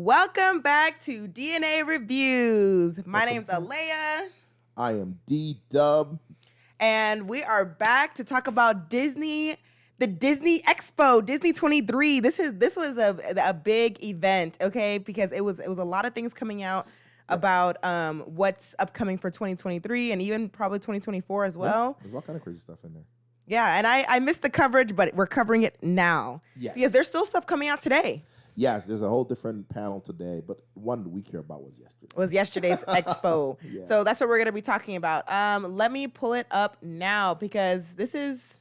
Welcome back to DNA Reviews. My name's Alea. I am D-Dub. And we are back to talk about Disney, the Disney EXPO, D23. This was a big event, okay? Because it was a lot of things coming out about what's upcoming for 2023 and even probably 2024 as well. Yeah, there's all kind of crazy stuff in there. Yeah, and I missed the coverage, but we're covering it now. Yes. Because there's still stuff coming out today. Yes, there's a whole different panel today, but one we care about was yesterday. Was yesterday's Expo. Yeah. So that's what we're going to be talking about. Let me pull it up now because this is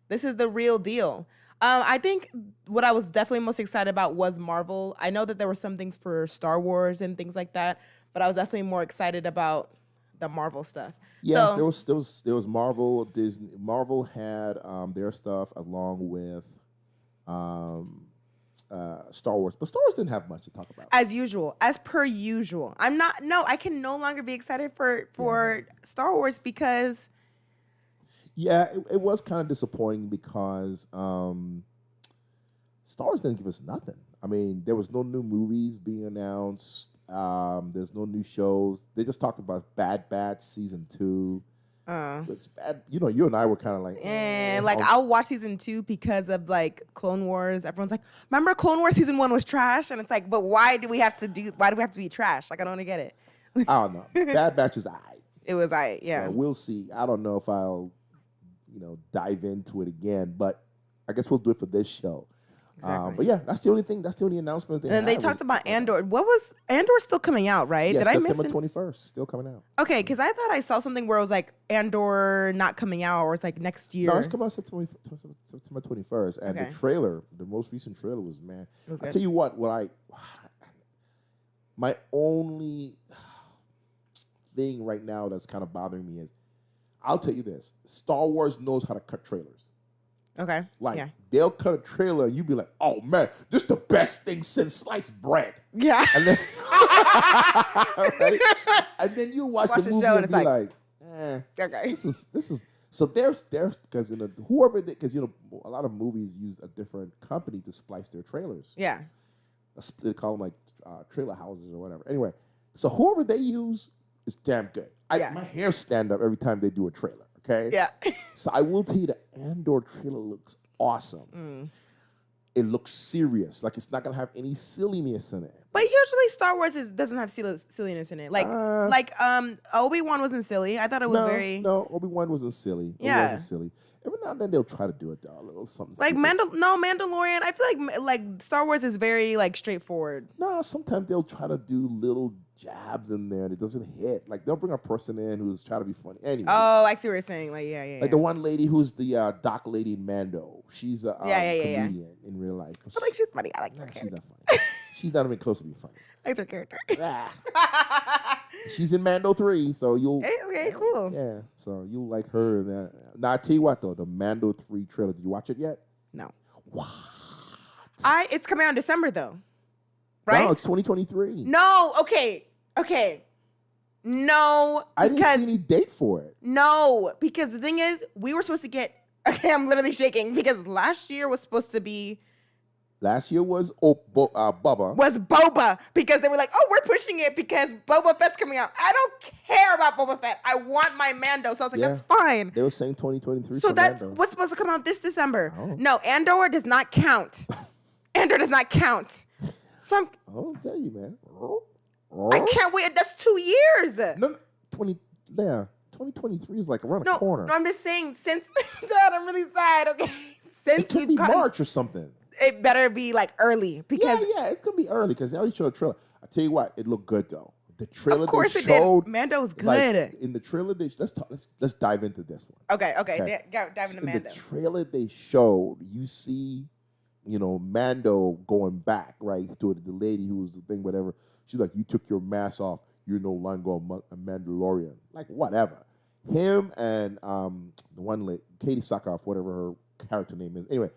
the real deal. I think what I was definitely most excited about was Marvel. I know that there were some things for Star Wars and things like that, but I was definitely more excited about the Marvel stuff. Yeah, so, there was Marvel. Disney. Marvel had their stuff along with Star Wars, but Star Wars didn't have much to talk about. As per usual. I can no longer be excited for Star Wars because... Yeah, it was kind of disappointing because Star Wars didn't give us nothing. I mean, there was no new movies being announced. There's no new shows. They just talked about Bad Batch Season 2. It's bad. You know, you and I were kind of like... I'll watch Season 2 because of, like, Clone Wars. Everyone's like, remember Clone Wars Season 1 was trash? And it's like, but why do we have to be trash? Like, I don't get it. I don't know. Bad Batch is aight. It was aight, yeah. So we'll see. I don't know if I'll... dive into it again, but I guess we'll do it for this show. Exactly. But yeah, that's the only thing. That's the only announcement they had. And they talked about Andor. Andor's still coming out, right? Yeah, Did I miss it? September 21st, still coming out. Okay, because I thought I saw something where it was like Andor not coming out, or it's like next year. No, it's coming out September 21st. And the trailer, the most recent trailer was, man. I'll tell you what my only thing right now that's kind of bothering me is, I'll tell you this: Star Wars knows how to cut trailers. Okay. They'll cut a trailer and you be like, "Oh man, this is the best thing since sliced bread." Yeah. And then, right? And then you watch the movie and be like, "Okay, this is." So there's because because a lot of movies use a different company to splice their trailers. Yeah. They call them like trailer houses or whatever. Anyway, so whoever they use is damn good. My hair stand up every time they do a trailer, okay? Yeah. So I will tell you the Andor trailer looks awesome. It looks serious. Like it's not going to have any silliness in it. But usually Star Wars doesn't have silliness in it. Like Obi-Wan wasn't silly. I thought it was No, Obi-Wan wasn't silly. Yeah. It wasn't silly. Every now and then they'll try to do it, though, a little something like stupid. Mandalorian. I feel like Star Wars is very like straightforward. No, sometimes they'll try to do little jabs in there and it doesn't hit. Like they'll bring a person in who's trying to be funny. Anyway. Oh, I see what you're saying. Like Like the one lady who's the doc lady in Mando. She's a comedian in real life. I think she's funny. I like her character. She's not funny. She's not even close to being funny. I like her character. She's in Mando 3, so you'll... Okay, cool. Yeah, so you'll like her. Now, I tell you what, though, the Mando 3 trailer, did you watch it yet? No. What? It's coming out in December, though. Right? No, it's 2023. No, okay. No, I didn't see any date for it. No, because the thing is, we were supposed to get... Okay, I'm literally shaking because last year was supposed to be... Last year was Bubba. Was Boba, because they were like, oh, we're pushing it because Boba Fett's coming out. I don't care about Boba Fett. I want my Mando. So I was like, that's fine. They were saying 2023 So that's Mando. what's supposed to come out this December. Oh. No, Andor does not count. Andor does not count. So I'll tell you, man. I can't wait. That's 2 years. No, 2023 is like around the corner. No, I'm just saying, since, Dad, I'm really sad, okay? Since it could be March or something. It better be like early because it's gonna be early because they already showed a trailer. I tell you what, it looked good though. The trailer of course they it showed, did. Mando's good. Like, in the trailer, let's dive into this one. Okay. Dive into Mando. In the trailer they showed, you see, Mando going back right to the lady who was the thing, whatever. She's like, you took your mask off. You're no longer a Mandalorian. Like whatever. Him and the one lady, Katie Sackhoff, whatever her character name is. Anyway.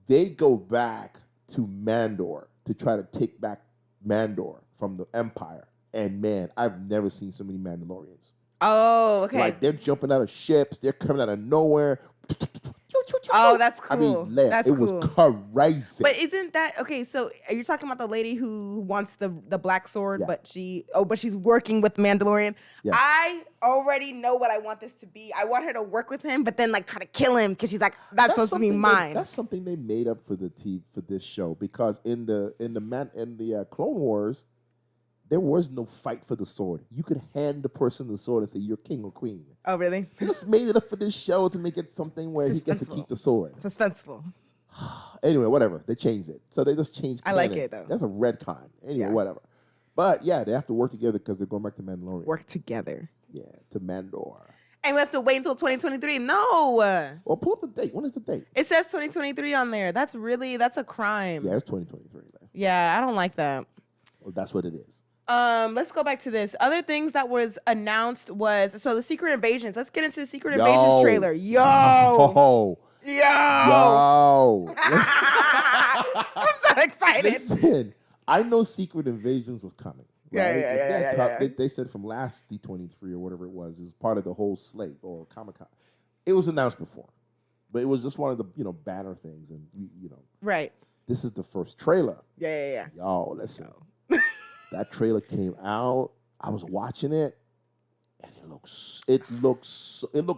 They go back to Mandor to try to take back Mandor from the Empire. And man, I've never seen so many Mandalorians. Oh, okay. Like they're jumping out of ships. They're coming out of nowhere. Oh, that's I cool. mean, That's it cool. was crazy. But isn't that okay? So you're talking about the lady who wants the black sword, Yeah. but she's working with Mandalorian. Yeah. I already know what I want this to be. I want her to work with him, but then like try to kill him because she's like that's supposed to be mine. That's something they made up for for this show, because in the Clone Wars, there was no fight for the sword. You could hand the person the sword and say, "You're king or queen." Oh, really? They just made it up for this show to make it something where he gets to keep the sword. Suspenseful. Anyway, whatever. They changed it. So they just changed I like it, though. That's a retcon. Anyway, Yeah. whatever. But yeah, they have to work together because they're going back to Mandalorian. Work together. Yeah, to Mandor. And we have to wait until 2023. No. Well, pull up the date. When is the date? It says 2023 on there. That's a crime. Yeah, it's 2023. Man. Yeah, I don't like that. Well, that's what it is. Let's go back to this. Other things that was announced was the Secret Invasions. Let's get into the Secret Invasions trailer. Yo. Oh. Yo. I'm so excited. Listen, I know Secret Invasions was coming. Right? Yeah. They said from last D23 or whatever it was part of the whole slate or Comic-Con. It was announced before, but it was just one of the banner things, and Right. This is the first trailer. Yeah. Y'all, listen. That trailer came out. I was watching it, and it looked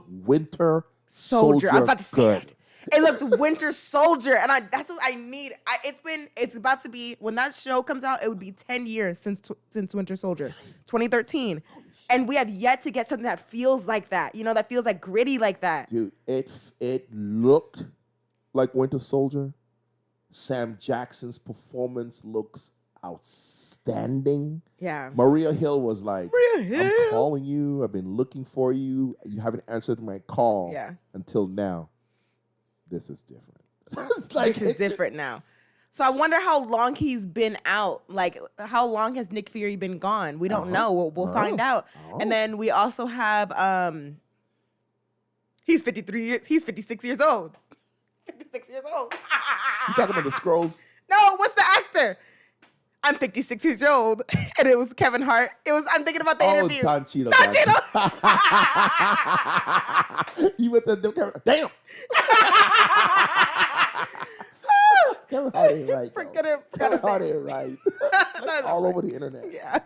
Winter Soldier. I was about to say that. It looked Winter Soldier, and that's what I need. It's about to be, when that show comes out, it would be 10 years since Winter Soldier, 2013, and we have yet to get something that feels like that. That feels like gritty like that. Dude, it looked like Winter Soldier. Sam Jackson's performance looks outstanding. Yeah. Maria Hill was like, I'm calling you. I've been looking for you. You haven't answered my call until now. This is different. This is different now. So I wonder how long he's been out. Like, how long has Nick Fury been gone? We don't know. We'll find out. And then we also have, he's 53 years. He's 56 years old. 56 years old. You talking about the Skrulls? No, what's the actor? I'm 56 years old, and it was Kevin Hart. I'm thinking about the interview. Don Cheadle. Don Cheadle. You went to the damn. Kevin Hart ain't right. Kevin Hart ain't right. All over the internet. Yeah.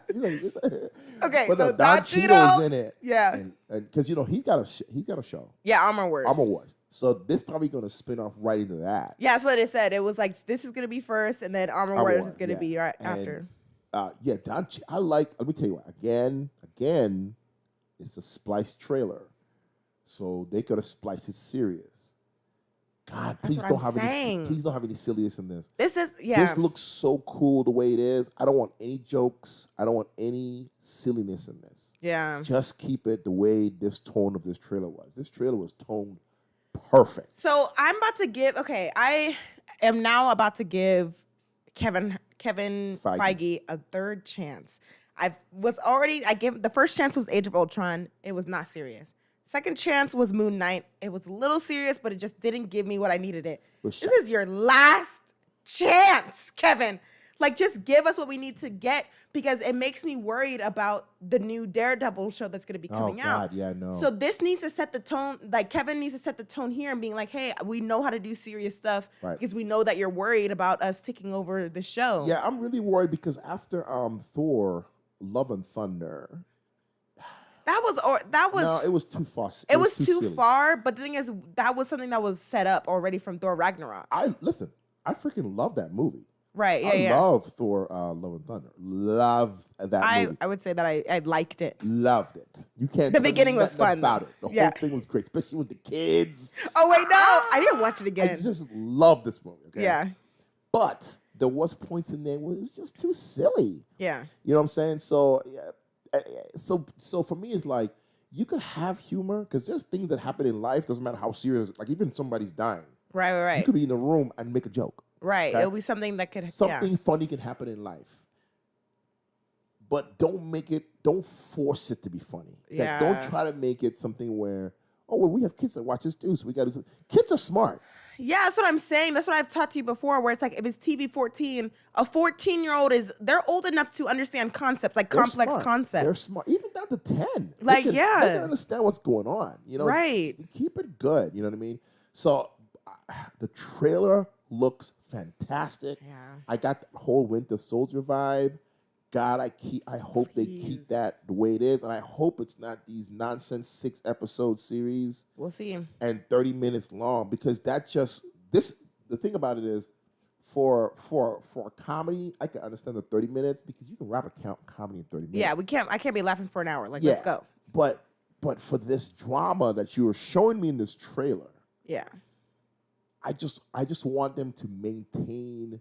Okay, but so Don Cheadle's in it. Yeah. And because he's got a show. Yeah, Armor Wars. So this probably going to spin off right into that. Yeah, that's what it said. It was like, this is going to be first, and then Armor Wars is going to be right after. Let me tell you what, again, it's a spliced trailer. So they could have spliced it serious. God, please don't have any silliness in this. This looks so cool the way it is. I don't want any jokes. I don't want any silliness in this. Yeah. Just keep it the way this tone of this trailer was. This trailer was toned perfect. So I'm about to I am now about to give Kevin Feige a third chance. The first chance was Age of Ultron. It was not serious. Second chance was Moon Knight. It was a little serious, but it just didn't give me what I needed it. This is your last chance, Kevin. Like, just give us what we need to get, because it makes me worried about the new Daredevil show that's going to be coming out. Yeah, no. So this needs to set the tone. Like, Kevin needs to set the tone here and being like, hey, we know how to do serious stuff because we know that you're worried about us taking over the show. Yeah, I'm really worried because after Thor, Love and Thunder... That was no, it was too far. It was too far, but the thing is, that was something that was set up already from Thor Ragnarok. I freaking love that movie. Right, yeah. I love Thor, Love and Thunder. Loved that movie. I would say that I liked it. Loved it. You can't. The beginning was fun about it. The whole thing was great, especially with the kids. Oh wait, no, I didn't watch it again. I just love this movie. Okay? Yeah. But there was points in there where it was just too silly. Yeah. You know what I'm saying? So, so for me, it's like you could have humor because there's things that happen in life. Doesn't matter how serious. Like even somebody's dying. Right. You could be in a room and make a joke. Right. Okay? It'll be something that could funny can happen in life. But don't force it to be funny. Yeah. Like, don't try to make it something where, we have kids that watch this too, so we got to. Kids are smart. Yeah, that's what I'm saying. That's what I've taught to you before, where it's like, if it's TV 14, a 14-year-old they're old enough to understand concepts, like complex concepts. They're smart. Even down to 10. Like, they can understand what's going on. You know? Right. Keep it good. You know what I mean? So, the trailer looks fantastic. Yeah. I got the whole Winter Soldier vibe. God, I hope they keep that the way it is, and I hope it's not these nonsense 6-episode series. We'll see. And 30 minutes long, because that just the thing about it is, for a comedy, I can understand the 30 minutes because you can wrap a comedy in 30 minutes. Yeah, I can't be laughing for an hour. Like, let's go. But for this drama that you were showing me in this trailer, yeah, I just want them to maintain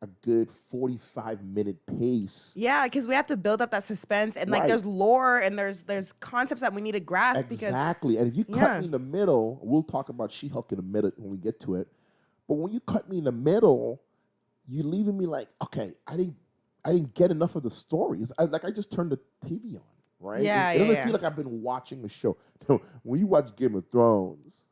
a good 45-minute pace. Yeah, because we have to build up that suspense, and like there's lore and there's concepts that we need to grasp. Exactly. And if you cut me in the middle, we'll talk about She-Hulk in a minute when we get to it. But when you cut me in the middle, you're leaving me like, okay, I didn't get enough of the stories. I just turned the TV on, right? It doesn't feel like I've been watching the show. No, when you watch Game of Thrones,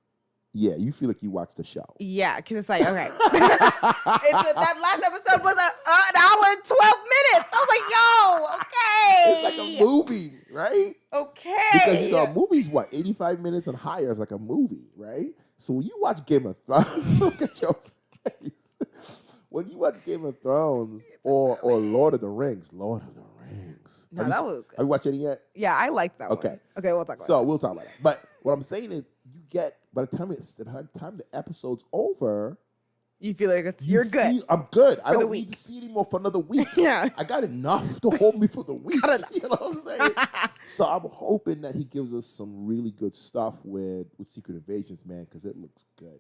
yeah, you feel like you watched the show. Yeah, because it's like, okay. That last episode was an hour and 12 minutes. I was like, yo, okay. It's like a movie, right? Okay. Because, a movie's what, 85 minutes and higher is like a movie, right? So when you watch Game of Thrones, look at your face. When you watch Game of Thrones or Lord of the Rings. No, that was good. Have you watched any yet? Yeah, I like that one. Okay, we'll talk about it. So we'll talk about that. But what I'm saying is, you get, by the time the episode's over, you feel like you're good. I'm good. I don't need to see anymore for another week. Yeah. I got enough to hold me for the week. You know what I'm saying? So I'm hoping that he gives us some really good stuff with Secret Invasions, man, because it looks good.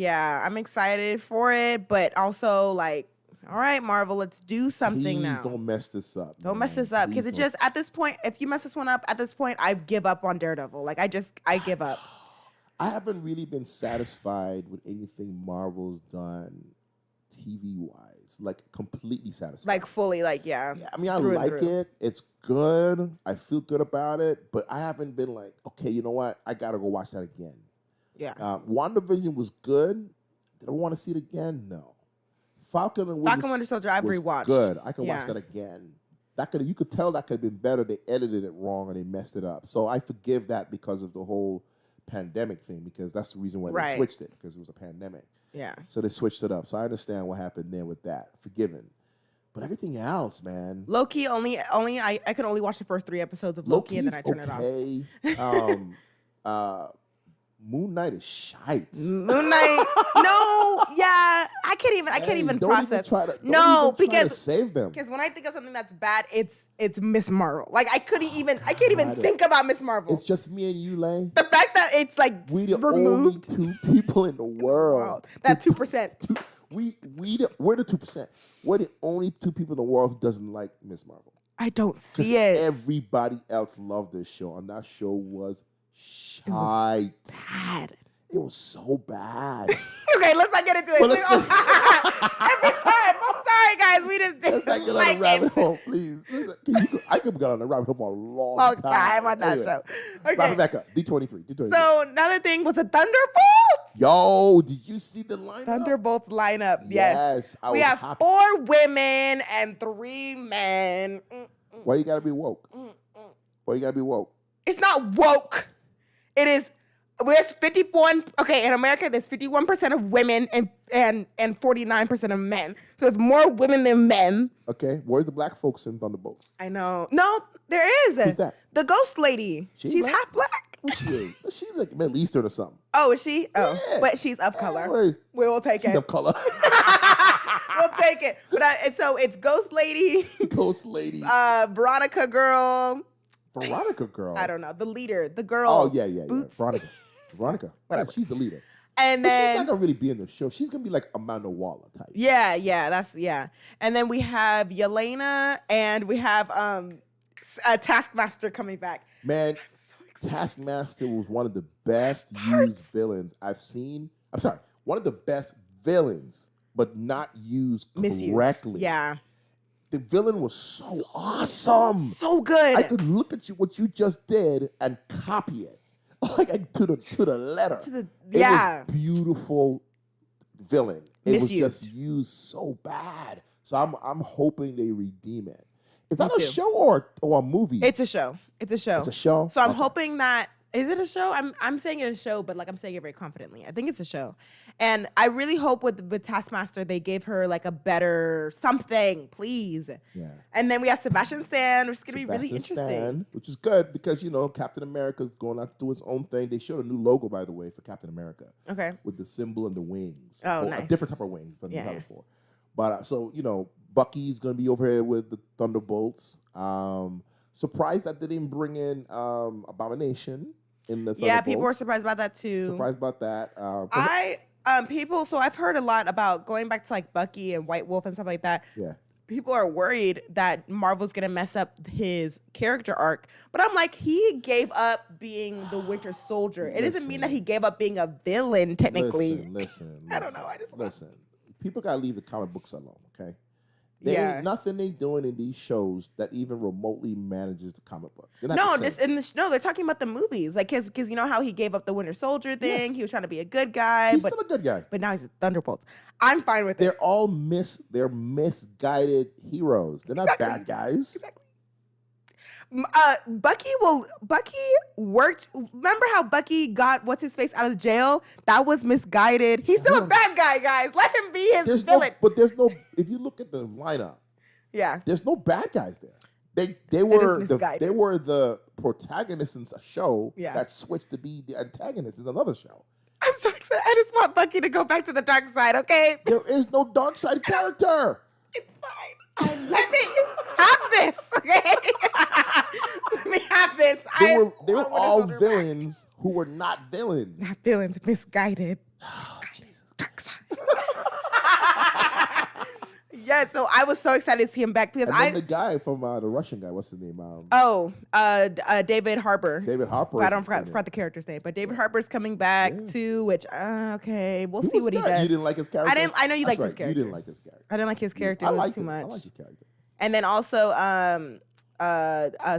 I'm excited for it, but also like, all right, Marvel, let's do something now. Please don't mess this up. Don't mess this up, because it just, at this point, if you mess this one up, at this point, I give up on Daredevil. Like, I give up. I haven't really been satisfied with anything Marvel's done TV-wise. Like, completely satisfied. Like, fully, like, yeah. I mean, I like it. It's good. I feel good about it. But I haven't been like, okay, you know what? I got to go watch that again. Yeah. WandaVision was good. Did I want to see it again? No. Falcon and Winter Soldier, I've rewatched. Good. I can watch that again. You could tell that could have been better. They edited it wrong and they messed it up. So I forgive that because of the whole pandemic thing, because that's the reason why they switched it, because it was a pandemic. Yeah. So they switched it up. So I understand what happened there with that. Forgiven. But everything else, man. Loki I could only watch the first 3 episodes of Loki and then I turn it off. Moon Knight is shite. Moon Knight, no, yeah, I can't even process. Because save them. Because when I think of something that's bad, it's Miss Marvel. Like I can't even think about Miss Marvel. It's just me and you, Lay. The fact that it's like we the removed. only 2 people in the world. That 2%. We're the 2%. We're the only 2 people in the world who doesn't like Miss Marvel. I don't see it. Everybody else loved this show, and that show was shite. Bad. It was so bad. Okay, let's not get into it. Every time. I'm sorry, guys. We just didn't let's not get on a rabbit hole, please. I could get on a rabbit hole for a long time on that show. Okay. Wrap it back up. D23. So another thing was the Thunderbolts. Yo, did you see the lineup? Thunderbolts lineup. Yes. We have happy. 4 women and 3 men. Why you gotta be woke? Why you gotta be woke? It's not woke. It is. There's 51. Okay, in America, there's 51% of women and 49% of men. So it's more women than men. Okay, where's the black folks in Thunderbolts? I know. No, there is. Who's that? The ghost lady. She's half black. Who she is? She's like Middle Eastern or something. Oh, is she? Oh, yeah. But she's of color. Wait. We will take it. She's of color. We'll take it. But so it's ghost lady. Ghost lady. Veronica girl. Veronica girl. I don't know. The leader. The girl. Oh yeah. Boots. Veronica. Whatever. She's the leader. And but then she's not gonna really be in the show. She's gonna be like Amanda Waller type. Yeah. And then we have Yelena and we have Taskmaster coming back. Man, Taskmaster was one of the best used villains I've seen. I'm sorry, one of the best villains, but not used correctly. Yeah. The villain was so awesome. So good. I could look at what you just did and copy it. Like to the letter. It was beautiful villain. It was just used so bad. So I'm hoping they redeem it. Is that a show or a movie? It's a show. It's a show. So I'm hoping that, is it a show? I'm saying it a show, but like I'm saying it very confidently. I think it's a show. And I really hope with Taskmaster they gave her like a better something, please. Yeah. And then we have Sebastian Stan, which is gonna be really Sebastian interesting. Stan, which is good because Captain America's going out to do his own thing. They showed a new logo, by the way, for Captain America. Okay. With the symbol and the wings. Oh, A nice. different type of wings than Yeah. we had before. But Bucky's gonna be over here with the Thunderbolts. Surprised that they didn't bring in Abomination in the Thunderbolts. Yeah, people were surprised about that too. Surprised about that. So I've heard a lot about going back to like Bucky and White Wolf and stuff like that. Yeah. People are worried that Marvel's gonna mess up his character arc, but I'm like, he gave up being the Winter Soldier. It doesn't mean that he gave up being a villain technically. Listen. I don't know. I just listen. People gotta leave the comic books alone, okay? Yeah. Ain't nothing they doing in these shows that even remotely manages the comic book. They're not No, the same. they're talking about the movies, like because you know how he gave up the Winter Soldier thing. He was trying to be a good guy, He's but still a good guy. but now he's a Thunderbolts. I'm fine with it. They're all they're misguided heroes. They're not bad guys. Exactly. Bucky worked. Remember how Bucky got what's his face out of jail? That was misguided. He's still a bad guy, guys. Let him be his villain. There's no. If you look at the lineup, Yeah. there's no bad guys there. They were misguided. the protagonists in a show Yeah. that switched to be the antagonists in another show. I'm so excited. I just want Bucky to go back to the dark side, okay? There is no dark side character. It's fine. Let me have this, okay? Let me have this. They were all villains who were not villains. Not villains, misguided. Oh, Jesus. Dark side. Yeah, so I was so excited to see him back because And then the guy from the Russian guy, what's his name? David Harbour. David Harper. I don't forgot the character's name, but David Harbour's coming back too. Which okay, we'll see what he does. You didn't like his character. I know you liked his You character. didn't like his character. I didn't like his character. I It was liked too it. much. I liked your character. And then also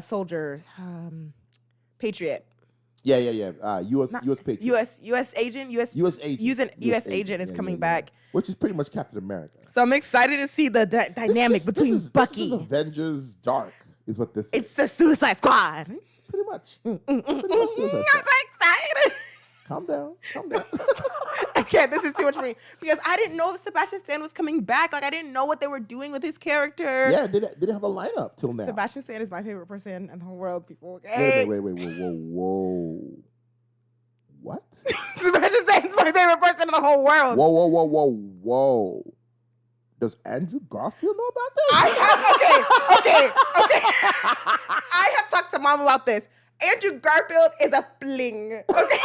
soldier, Patriot. Yeah. U.S. Patriot. U.S. agent. U.S. agent is coming back. Which is pretty much Captain America. So I'm excited to see the dynamic between Bucky. This is Avengers Dark, is what this is. It's the Suicide Squad. Pretty much. I'm so excited. Calm down. I can't. This is too much for me because I didn't know if Sebastian Stan was coming back. Like I didn't know what they were doing with his character. Yeah, they didn't have a lineup till now. Sebastian Stan is my favorite person in the whole world. People, okay? Wait, whoa. What? Sebastian Stan's my favorite person in the whole world. Whoa. Does Andrew Garfield know about this? Okay. I have talked to Mom about this. Andrew Garfield is a fling. Okay.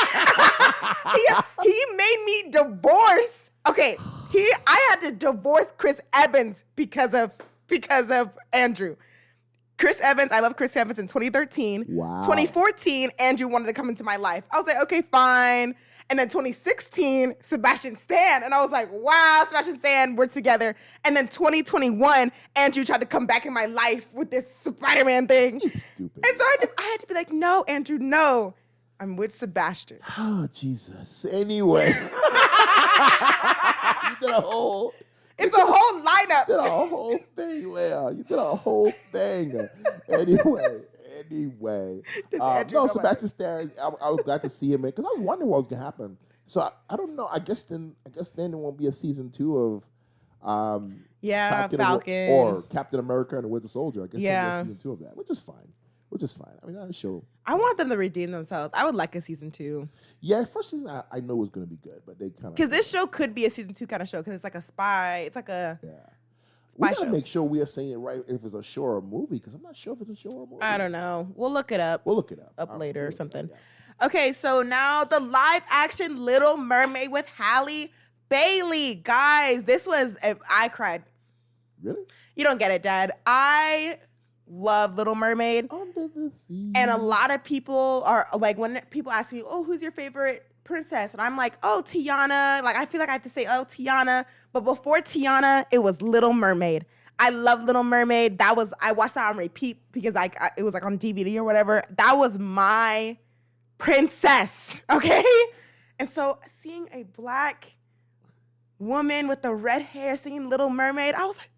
he made me divorce. Okay. I had to divorce Chris Evans because of Andrew. Chris Evans, I love Chris Evans in 2013. Wow. 2014, Andrew wanted to come into my life. I was like, okay, fine. And then 2016, Sebastian Stan. And I was like, wow, Sebastian Stan, we're together. And then 2021, Andrew tried to come back in my life with this Spider-Man thing. He's stupid. And so I had to be like, no, Andrew, no. I'm with Sebastian. Oh, Jesus. Anyway. You did a whole... It's a whole lineup. You did a whole thing, Leah. You did a whole thing. Anyway. No, Sebastian Stan, I was glad to see him because I was wondering what was going to happen. So I don't know. I guess then there won't be a season 2 of Falcon. Or Captain America and the Winter Soldier. I guess there'll be a season 2 of that, which is fine. I mean, that show. I want them to redeem themselves. I would like a season 2. Yeah, first season I know was going to be good, but they kind of because this show could be a season 2 kind of show because it's like a spy. It's like a we gotta make sure we are saying it right if it's a show or a movie because I'm not sure if it's a show or a movie. I don't know. We'll look it up. Later or something. Yeah. Okay, so now the live action Little Mermaid with Halle Bailey. Guys, this was I cried. Really? You don't get it, Dad. I love Little Mermaid. Under the sea. And a lot of people are like, when people ask me, oh, who's your favorite princess? And I'm like, oh, Tiana. Like, I feel like I have to say, oh, Tiana. But before Tiana, it was Little Mermaid. I love Little Mermaid. I watched that on repeat because it was like on DVD or whatever. That was my princess, okay? And so seeing a black woman with the red hair singing Little Mermaid, I was like,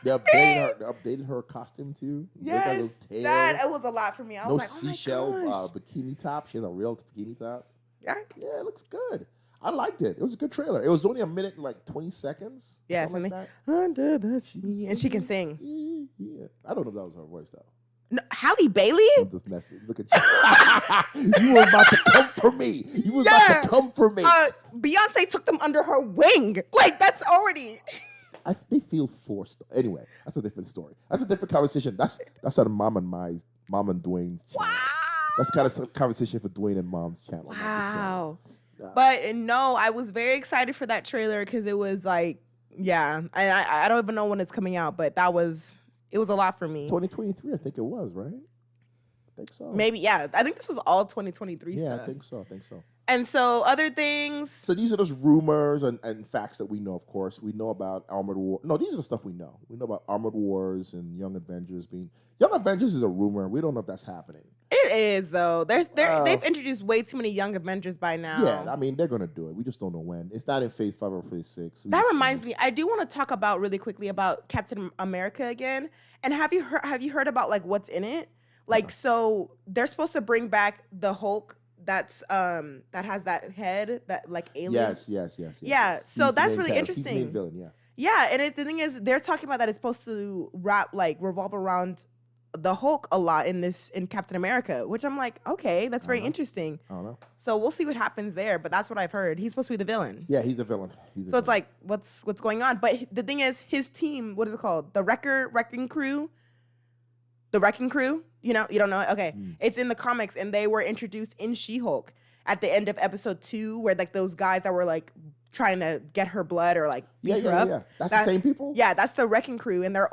they updated her costume too. Yes, it was a lot for me. I was like, seashell oh my gosh. bikini top. She has a real bikini top. Yeah, it looks good. I liked it. It was a good trailer. It was only a minute, and like 20 seconds. Yeah, something something like that. under the sea, and she can sing. Yeah. I don't know if that was her voice though. No, Halle Bailey? I'm just messing. Look at you. You were about to come for me. You was about to come for me. Beyonce took them under her wing. Like, that's already. They feel forced. Anyway, that's a different story. That's a different conversation. That's on Mom and Dwayne's channel. Wow. That's kind of conversation for Dwayne and Mom's channel. Wow. But no, I was very excited for that trailer because it was like, yeah. I don't even know when it's coming out, but it was a lot for me. 2023, I think it was, right? I think so. Maybe, yeah. I think this was all 2023 stuff. Yeah, I think so. And so other things. So these are those rumors and facts that we know, of course. We know about Armored War. No, these are the stuff we know. We know about Armored Wars and Young Avengers being... Young Avengers is a rumor. We don't know if that's happening. It is, though. They've introduced way too many Young Avengers by now. Yeah, I mean, they're going to do it. We just don't know when. It's not in Phase 5 or Phase 6. That reminds me. I do want to talk about really quickly about Captain America again. And have you heard about, like, what's in it? Like, so they're supposed to bring back the Hulk that's that has that head, that like alien. Yes. Yeah, so that's really interesting. He's the main villain, yeah. Yeah, and the thing is, they're talking about that it's supposed to revolve around the Hulk a lot in Captain America, which I'm like, okay, that's very interesting. I don't know. So we'll see what happens there, but that's what I've heard. He's supposed to be the villain. Yeah, he's the villain. So it's like, what's going on? But the thing is, his team, what is it called? The Wrecking Crew? The Wrecking Crew? You don't know it? Okay. It's in the comics, and they were introduced in She-Hulk at the end of episode 2, where like those guys that were like trying to get her blood or like beat her up. Yeah. That's the same people? Yeah, that's the Wrecking Crew, and they're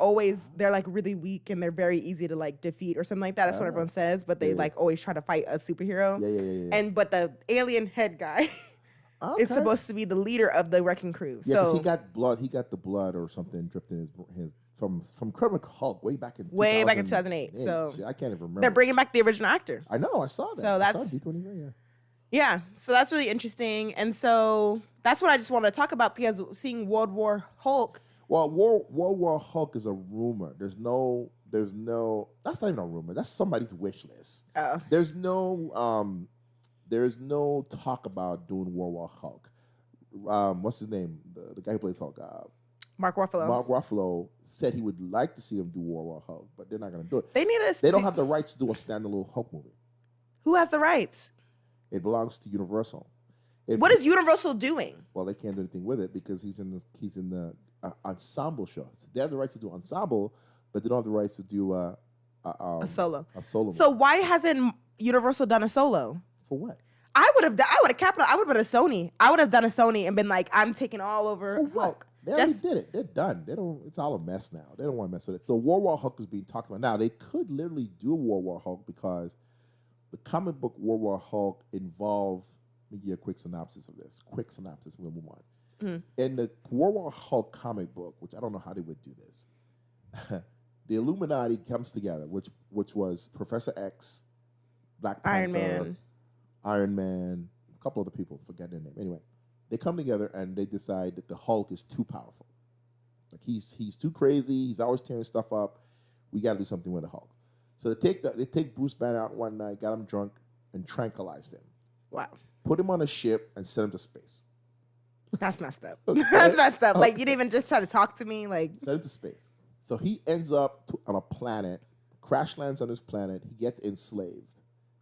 like really weak, and they're very easy to like defeat or something like that. That's what everyone says, but they like always try to fight a superhero. Yeah. But the alien head guy is supposed to be the leader of the Wrecking Crew. Yeah, because he got blood. He got the blood or something dripped in his from Incredible Hulk way back in 2008. So I can't even remember. They're bringing back the original actor. I know. I saw that. So that's I saw D23. Yeah. Yeah. So that's really interesting, and so that's what I just want to talk about because seeing World War Hulk. Well, World War Hulk is a rumor. There's no. That's not even a rumor. That's somebody's wish list. Oh. There's no talk about doing World War Hulk. What's his name? The guy who plays Hulk. Mark Ruffalo. Mark Ruffalo said he would like to see them do World War Hulk, but they're not going to do it. They don't have the rights to do a standalone Hulk movie. Who has the rights? It belongs to Universal. What is Universal doing? Well, they can't do anything with it because he's in the ensemble show. So they have the rights to do ensemble, but they don't have the rights to do a solo. A solo. So why hasn't Universal done a solo? For what? I would have put a Sony. I would have done a Sony and been like, I'm taking all over For what? Hulk. They already did it. They're done. It's all a mess now. They don't want to mess with it. So World War Hulk is being talked about now. They could literally do a World War Hulk because the comic book World War Hulk involved. Let me give you a quick synopsis of this. Quick synopsis. We'll move on. Mm-hmm. In the World War Hulk comic book, which I don't know how they would do this, the Illuminati comes together, which was Professor X, Black Panther, Iron Man, a couple other people, forget their name. Anyway, they come together and they decide that the Hulk is too powerful. Like he's too crazy. He's always tearing stuff up. We got to do something with the Hulk. So they take Bruce Banner out one night, got him drunk, and tranquilized him. Wow. Put him on a ship and sent him to space. That's messed up. Okay. That's messed up. Like, you didn't even just try to talk to me. Like, sent him to space. So he ends up on a planet, crash lands on this planet. He gets enslaved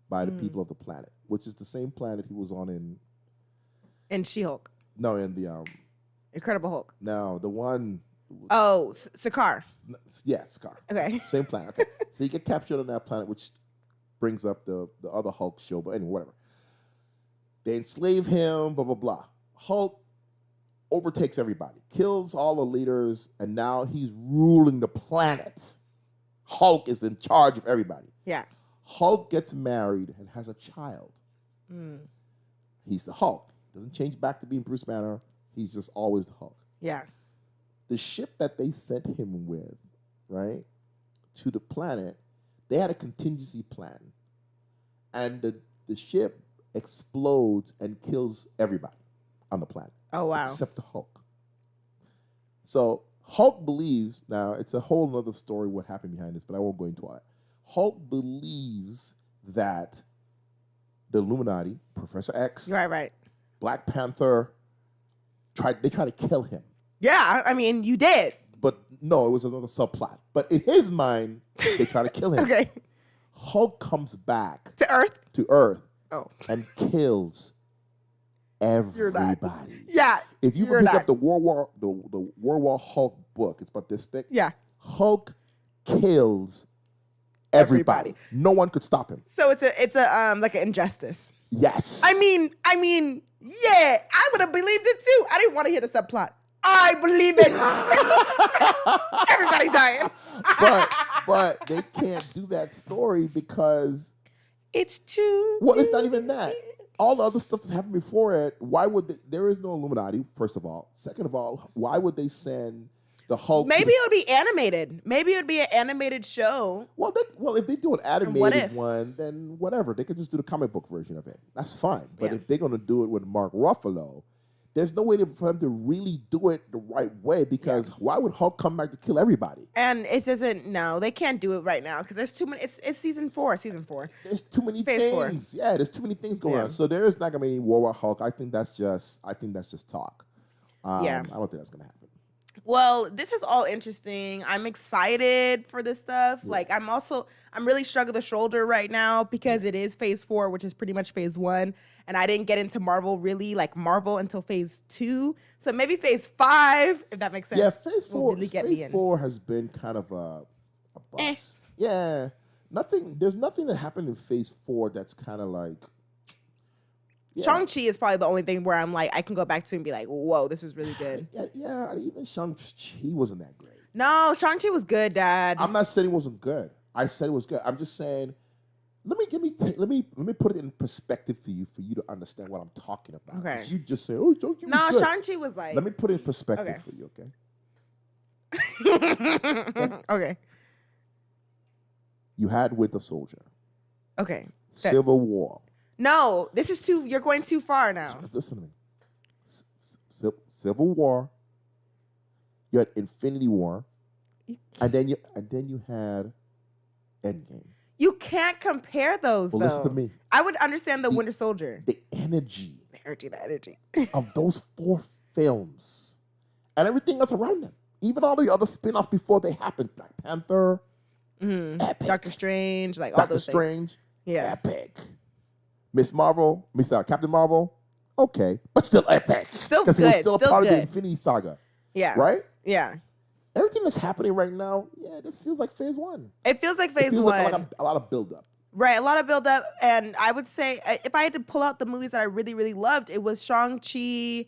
by the people of the planet, which is the same planet he was on in She-Hulk. No, in the Incredible Hulk. No, the one. Oh, Sakaar. Yeah, Sakaar. Okay. Same planet. Okay. So he get captured on that planet, which brings up the other Hulk show. But anyway, whatever. They enslave him. Blah blah blah. Hulk overtakes everybody, kills all the leaders, and now he's ruling the planet. Hulk is in charge of everybody. Yeah. Hulk gets married and has a child. He's the Hulk. Doesn't change back to being Bruce Banner. He's just always the Hulk. Yeah. The ship that they sent him with, right, to the planet, they had a contingency plan. And the ship explodes and kills everybody on the planet. Oh, wow. Except the Hulk. So Hulk believes, now it's a whole other story what happened behind this, but I won't go into all that. Hulk believes that the Illuminati, Professor X, right, Black Panther they tried to kill him. Yeah, I mean, you did. But no, it was another subplot. But in his mind, they try to kill him. Okay. Hulk comes back To Earth? Oh. And kills everybody. Yeah. If you pick up the World War Hulk book, it's about this thick. Yeah. Hulk kills everybody. No one could stop him. So it's a like an injustice. Yes. I mean, yeah, I would have believed it too. I didn't want to hear the subplot. I believe it. Everybody dying. but they can't do that story because it's too. Well, it's not even that. All the other stuff that happened before it, why would there is no Illuminati, first of all. Second of all, why would they send the Hulk? Maybe it would be animated. Maybe it would be an animated show. Well, if they do an animated one, then whatever. They could just do the comic book version of it. That's fine. But if they're going to do it with Mark Ruffalo, there's no way for them to really do it the right way because why would Hulk come back to kill everybody? And it doesn't. No, they can't do it right now because there's too many. It's season 4. There's too many Phase things. 4. Yeah, there's too many things going on. So there is not gonna be any War with Hulk. I think that's just talk. I don't think that's gonna happen. Well, this is all interesting. I'm excited for this stuff. Yeah. Like, I'm really shrugging the shoulder right now because it is phase 4, which is pretty much phase 1. And I didn't get into Marvel until phase 2. So maybe phase 5, if that makes sense. Yeah, phase 4. Phase 4 has been kind of a bust. Yeah. There's nothing that happened in phase 4 that's kind of like. Yeah. Shang-Chi is probably the only thing where I'm like, I can go back to and be like, whoa, this is really good. Yeah, even Shang-Chi wasn't that great. No, Shang-Chi was good, Dad. I'm not saying it wasn't good. I said it was good. I'm just saying, let me put it in perspective for you to understand what I'm talking about. Okay. You just say, oh, Shang-Chi was good. Shang-Chi was like. Let me put it in perspective for you, okay? Okay. You had Winter Soldier. Okay. Civil War. No, this is you're going too far now. Listen to me. Civil War. You had Infinity War. And then you had Endgame. You can't compare those, though. Listen to me. I would understand the Winter Soldier. The energy. The energy. of those 4 films. And everything else around them. Even all the other spin-offs before they happened. Black Panther. Epic. Doctor Strange. Like all those things. Doctor Strange. Yeah. Epic. Captain Marvel. Okay. But still epic. Still good. Because it was still a part good. of the Infinity Saga. Yeah. Right? Yeah. Everything that's happening right now, this feels like phase 1. It feels like phase 1. Like a lot of build-up. Right, a lot of build-up. And I would say, if I had to pull out the movies that I really, really loved, it was Shang-Chi.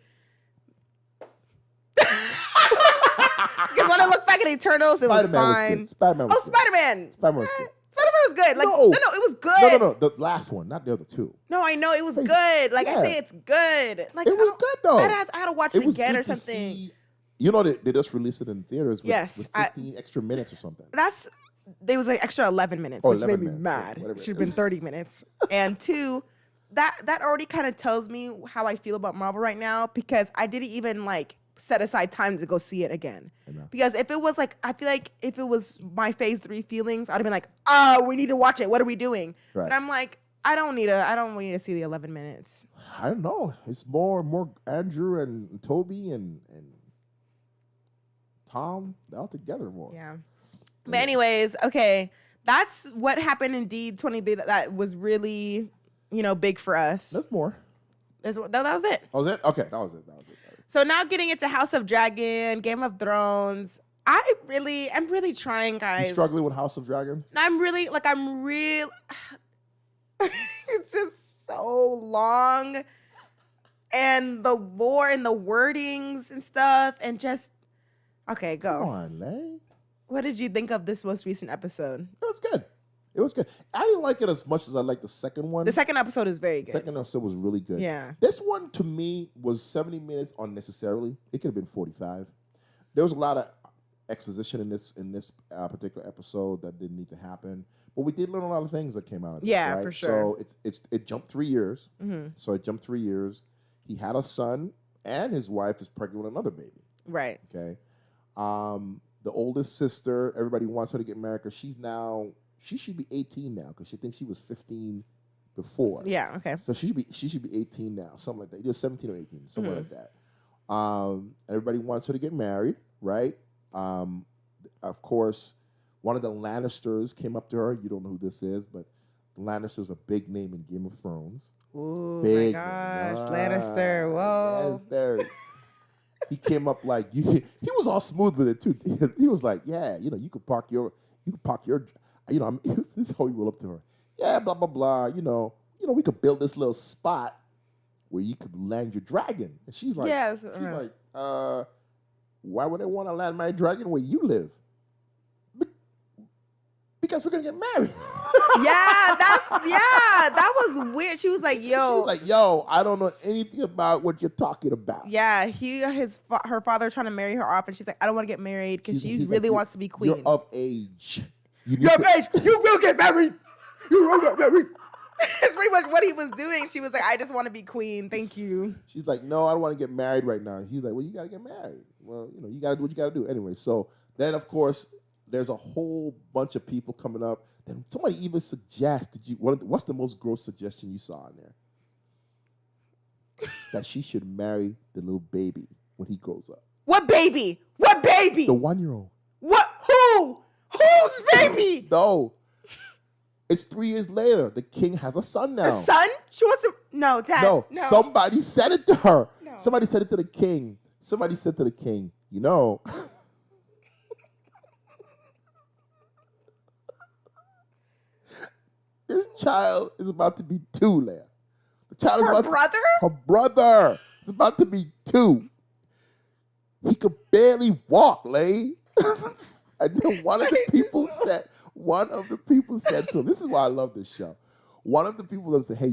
Because when I look back at Eternals, it was fine. Spider-Man was good. Spider-Man. Spider-Man was good. Spider-Man was good. Like, no, it was good. No. The last one, not the other 2. No, I know it was good. Like, I say it's good. Like, it was good, though. I had to watch it again or something. You know, they just released it in theaters with 15 extra minutes or something. There was like extra 11 minutes, which made me mad. It should have been 30 minutes. And 2, that already kind of tells me how I feel about Marvel right now because I didn't even like set aside time to go see it again. Because if it was like, I feel like if it was my phase 3 feelings, I'd have been like, oh, we need to watch it. What are we doing? Right. But I'm like, I don't need to see the 11 minutes. I don't know. It's more Andrew and Toby and Tom. They're all together more. Yeah. But anyways, okay. That's what happened in D23 that was really, big for us. There's more. That was it. Oh, was it? Okay, that was it. So now getting into House of Dragon, Game of Thrones. I'm really trying, guys. You struggling with House of Dragon? It's just so long. And the lore and the wordings and stuff and just, okay, go. Come on, Lay. What did you think of this most recent episode? It was good. I didn't like it as much as I liked the second one. The second episode is very good. The second episode was really good. Yeah. This one, to me, was 70 minutes unnecessarily. It could have been 45. There was a lot of exposition in this particular episode that didn't need to happen. But we did learn a lot of things that came out of it. Yeah, right? for sure. So it jumped 3 years. Mm-hmm. So it jumped 3 years. He had a son, and his wife is pregnant with another baby. Right. Okay. The oldest sister, everybody wants her to get married because she should be 18 now because she thinks she was 15 before. Yeah. Okay. So she should be 18 now, something like that. Either 17 or 18, somewhere like that. Everybody wants her to get married, right? Of course, one of the Lannisters came up to her. You don't know who this is, but the Lannisters are a big name in Game of Thrones. Oh my Big gosh, Lannister! Whoa. Lannister. He came up like he was all smooth with it too. He was like, "Yeah, you could park your, this is how he rolled up to her. Yeah, blah blah blah. We could build this little spot where you could land your dragon." And she's like, Yes. Why would I want to land my dragon where you live? Because we're gonna get married. That was weird. She was like, yo, I don't know anything about what you're talking about. Yeah, her father trying to marry her off, and she's like, I don't want to get married because she really wants to be queen. You're of age. You're of age. You will get married. You will get married. That's pretty much what he was doing. She was like, I just want to be queen. Thank you. She's like, no, I don't want to get married right now. He's like, well, you got to get married. Well, you got to do what you got to do. Anyway, so then, of course, there's a whole bunch of people coming up. Then somebody even suggested what's the most gross suggestion you saw in there? That she should marry the little baby when he grows up. What baby? What baby? The 1-year-old. What? Who? Whose baby? No. It's 3 years later. The king has a son now. A son? She wants to... No, Dad. No. Somebody said it to her. No. Somebody said it to the king. Somebody said to the king, this child is about to be 2, Leia. The child is Her brother? Her brother is about to be 2. He could barely walk, Leia. And then one of the people said to him, this is why I love this show. One of the people said, hey,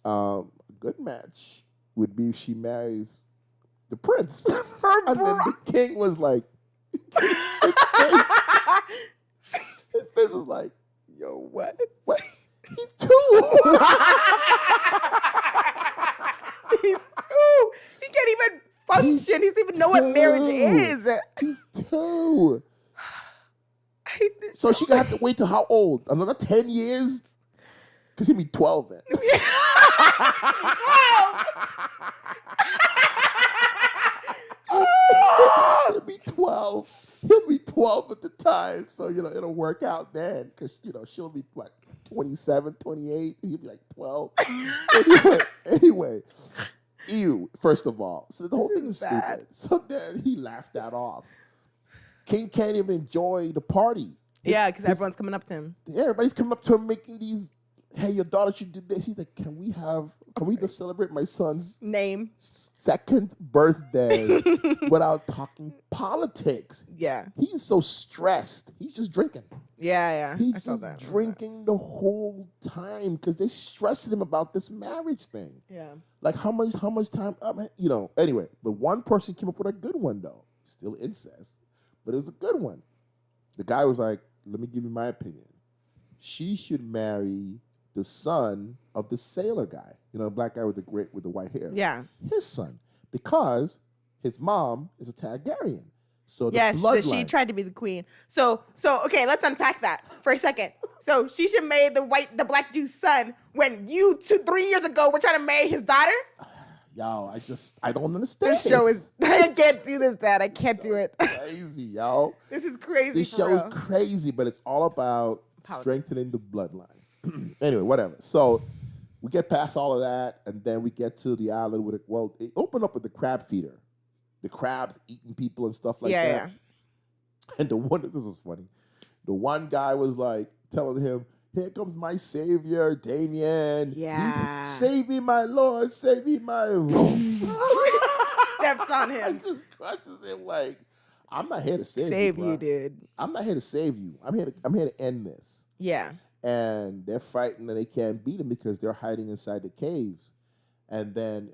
a good match would be if she marries the prince. And then the king was like, his face was like, yo, what? He's 2. He's 2. He can't even function. He doesn't even know what marriage is. He's 2. So she gonna have to wait till how old? Another 10 years? Because he'll be 12 then. 12. He'll be 12. He'll be 12 at the time. So, it'll work out then. Because, she'll be, 27, 28. He'll be like 12. Anyway. Ew, first of all. So the whole thing is stupid. So then he laughed that off. King can't even enjoy the party. Yeah, because everyone's coming up to him. Yeah, everybody's coming up to him making these, hey, your daughter should do this. He's like, can we just celebrate my son's name 2nd birthday without talking politics? Yeah. He's so stressed. He's just drinking. Yeah. He's I saw just that. drinking the whole time because they stressed him about this marriage thing. Yeah. Like how much time, anyway. But one person came up with a good one, though. Still incest, but it was a good one. The guy was like, let me give you my opinion. She should marry the son of the sailor guy. The black guy with the white hair. Yeah. His son. Because his mom is a Targaryen. So yes, she tried to be the queen. So okay, let's unpack that for a second. So she should marry the black dude's son when you 3 years ago were trying to marry his daughter? Yo, I don't understand. This show is, I can't do this, Dad. I can't do it. Crazy, yo. This is crazy. This show is crazy, but it's all about strengthening the bloodline. Anyway, whatever. So we get past all of that, and then we get to the island with it opened up with the crab feeder. The crabs eating people and stuff like that. Yeah. And this was funny. The one guy was like telling him, here comes my savior, Damien. Yeah. Save me, my Lord. Save me, my Lord. Steps on him. And just crushes him like, I'm not here to save you, dude. I'm not here to save you. I'm here to end this. Yeah. And they're fighting and they can't beat him because they're hiding inside the caves. And then,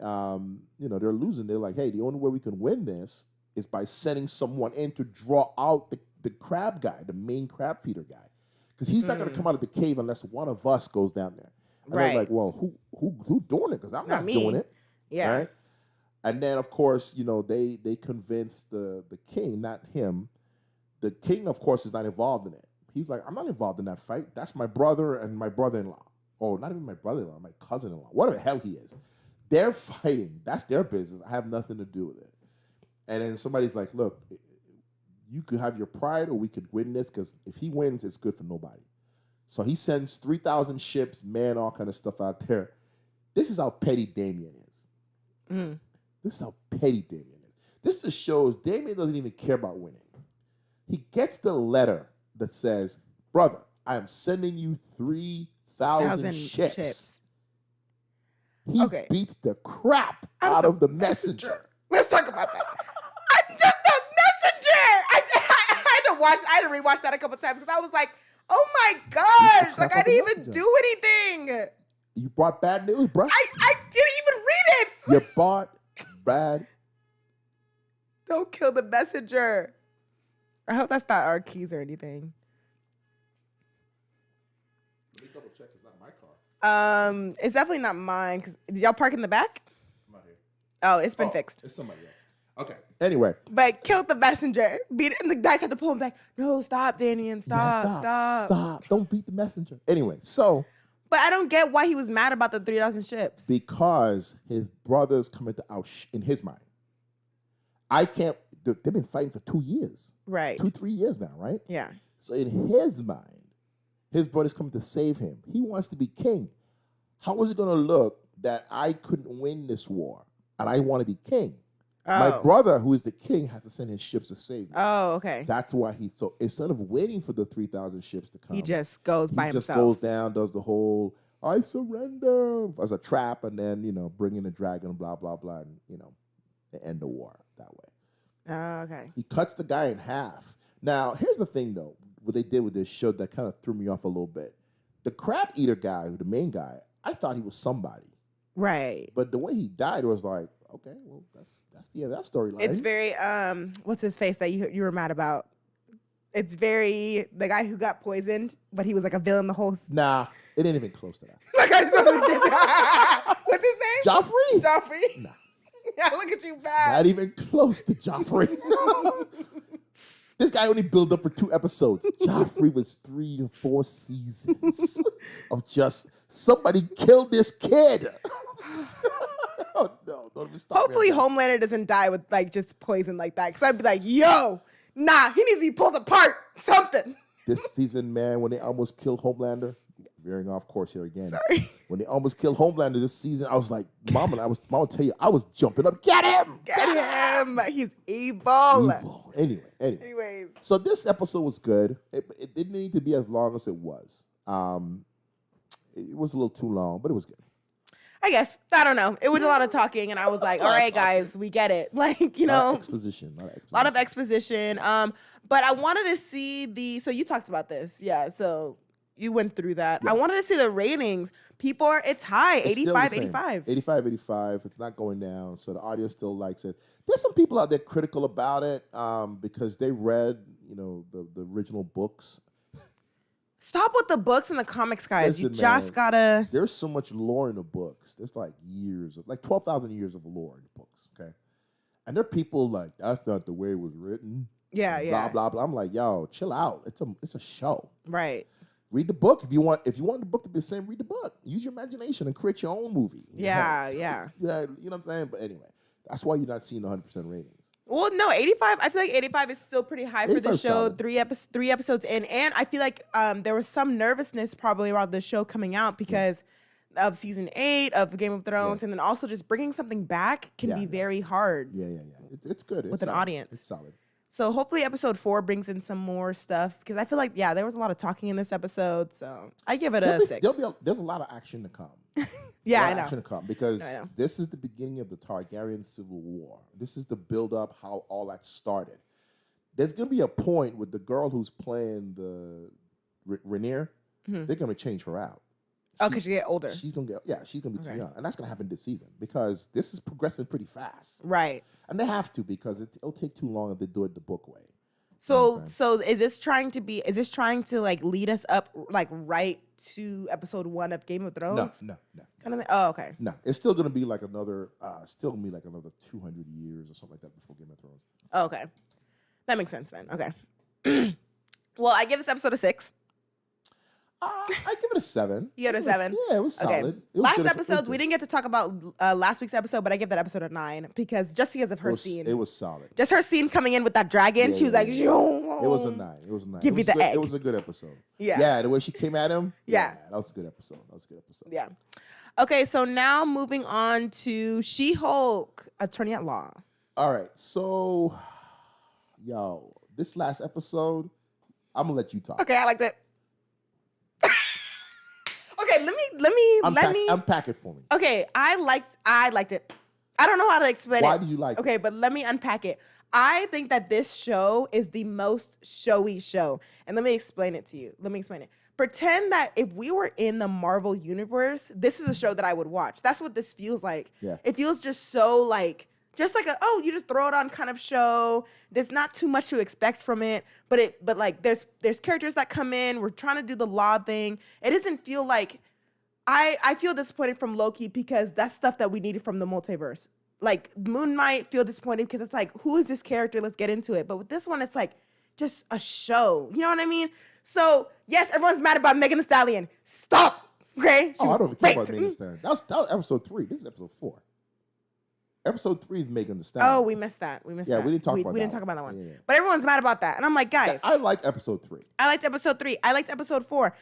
they're losing. They're like, hey, the only way we can win this is by sending someone in to draw out the crab guy, the main crab feeder guy. Because he's not going to come out of the cave unless one of us goes down there. And they're like, well, who doing it? Because I'm not doing it. Yeah. Right? And then, of course, they convince the king, not him. The king, of course, is not involved in it. He's like, I'm not involved in that fight. That's my brother and my brother-in-law. or not even my brother-in-law, my cousin-in-law, whatever the hell he is. They're fighting. That's their business. I have nothing to do with it. And then somebody's like, look, you could have your pride or we could win this because if he wins, it's good for nobody. So he sends 3,000 ships, man, all kind of stuff out there. This is how petty Damien is. Mm. This is how petty Damien is. This just shows Damien doesn't even care about winning. He gets the letter that says, brother, I am sending you 3,000 ships. He beats the crap out of the messenger. Let's talk about that. I'm just a messenger. I had to rewatch that a couple times because I was like, oh my gosh, like I didn't even do anything. You brought bad news, bro. I didn't even read it. You bought bad. Don't kill the messenger. I hope that's not our keys or anything. Let me double check. It's not my car. It's definitely not mine. Did y'all park in the back? I'm not here. Oh, it's been fixed. It's somebody else. Okay. Anyway. But killed the messenger. Beat it, and the guys had to pull him back. No, stop, Danian. Stop. Don't beat the messenger. Anyway, so. But I don't get why he was mad about the 3,000 ships. Because his brother's coming to in his mind. I can't. They've been fighting for 2 years. Right. 2-3 years now, right? Yeah. So in his mind, his brother's coming to save him. He wants to be king. How is it going to look that I couldn't win this war and I want to be king? Oh. My brother, who is the king, has to send his ships to save me. Oh, okay. That's why so instead of waiting for the 3,000 ships to come, he just goes by himself. He just goes down, does the whole, I surrender, as a trap, and then, bring in a dragon, blah, blah, blah, and, end the war that way. Oh, okay. He cuts the guy in half. Now, here's the thing, though. What they did with this show that kind of threw me off a little bit. The crab eater guy, the main guy, I thought he was somebody. Right. But the way he died was like, okay, well, that's the end of that storyline. It's very, what's his face that you were mad about? It's very, the guy who got poisoned, but he was like a villain the whole... Nah, it ain't even close to that. Like I totally did that. What's his name? Joffrey? Joffrey? Nah. Yeah, look at you, bad. Not even close to Joffrey. This guy only built up for 2 episodes. Joffrey was 3 to 4 seasons of just somebody killed this kid. Oh no! Don't even stop. Hopefully, Homelander doesn't die with like just poison like that. Because I'd be like, yo, nah, he needs to be pulled apart. Something. This season, man, when they almost killed Homelander, veering off course here again. Sorry. When they almost killed Homelander this season, I was like, Mama, Mama, tell you, I was jumping up. Get him! Get him! He's evil. Anyways. So this episode was good. It didn't need to be as long as it was. It was a little too long, but it was good. I guess. I don't know. It was a lot of talking, and I was like, all right, guys, we get it. Like, A lot of exposition. But I wanted to see so you talked about this. Yeah, so you went through that. Yeah. I wanted to see the ratings. It's high, 85. 85. It's not going down, so the audience still likes it. There's some people out there critical about it because they read, the original books. Stop with the books and the comics, guys. Listen, you just gotta... There's so much lore in the books. There's like 12,000 years of lore in the books, okay? And there are people like, that's not the way it was written. Yeah. Blah, blah, blah. I'm like, yo, chill out. It's a show. Right. Read the book. If you want the book to be the same, read the book. Use your imagination and create your own movie. Yeah. You know what I'm saying? But anyway, that's why you're not seeing 100% ratings. Well, no, 85. I feel like 85 is still pretty high for the show. Solid. 3 episodes in, and I feel like there was some nervousness probably around the show coming out because of season 8 of Game of Thrones, and then also just bringing something back can be very hard. Yeah. It's good. With an audience. It's solid. So hopefully episode 4 brings in some more stuff because I feel like there was a lot of talking in this episode. So I give it a 6. There's a lot of action to come. Yeah, I know. Action to come because this is the beginning of the Targaryen Civil War. This is the build-up, how all that started. There's going to be a point with the girl who's playing the Rhaenyra. Mm-hmm. They're going to change her out. Because she get older. She's going to be too young. And that's going to happen this season because this is progressing pretty fast. Right. And they have to because it'll take too long if they do it the book way. So is this trying to like lead us up like right to episode 1 of Game of Thrones? No. Kind of. Oh, okay. No, it's still gonna be like another 200 years or something like that before Game of Thrones. Oh, okay, that makes sense then. Okay. Well, I give this episode a 6. I give it a 7. You give it a 7? Yeah, it was Okay. solid. It was Last good. episode, we didn't get to talk about last week's episode, but I give that episode a 9 because of her scene. It was solid. Just her scene coming in with that dragon. She was like, It was a 9. It was a 9. Give me the egg. It was a good episode. Yeah. Yeah, the way she came at him. Yeah. That was a good episode. Yeah. Okay, so now moving on to She-Hulk, Attorney at Law. All right, so, this last episode, I'm gonna let you talk. Okay, I liked it. Okay, let me unpack it for me. Okay, I liked it. I don't know how to explain it. Why did you like it? Okay, but let me unpack it. I think that this show is the most showy show. And let me explain it to you. Pretend that if we were in the Marvel universe, this is a show that I would watch. That's what this feels like. Yeah. It feels just so like you just throw it on kind of show. There's not too much to expect from it, but like there's characters that come in. We're trying to do the law thing. It doesn't feel like I feel disappointed from Loki because that's stuff that we needed from the multiverse. Like Moon might feel disappointed because it's like, who is this character? Let's get into it. But with this one, it's like just a show. You know what I mean? So yes, everyone's mad about Megan Thee Stallion. Stop. Okay. I don't even care about Megan Thee Stallion. That was episode 3. This is episode 4. Episode 3 is Megan Thee Stallion. Oh, we missed that. We didn't talk about that. We didn't talk about that one. Yeah. But everyone's mad about that. And I'm like, guys. I like episode 3. I liked episode 3. I liked episode 4.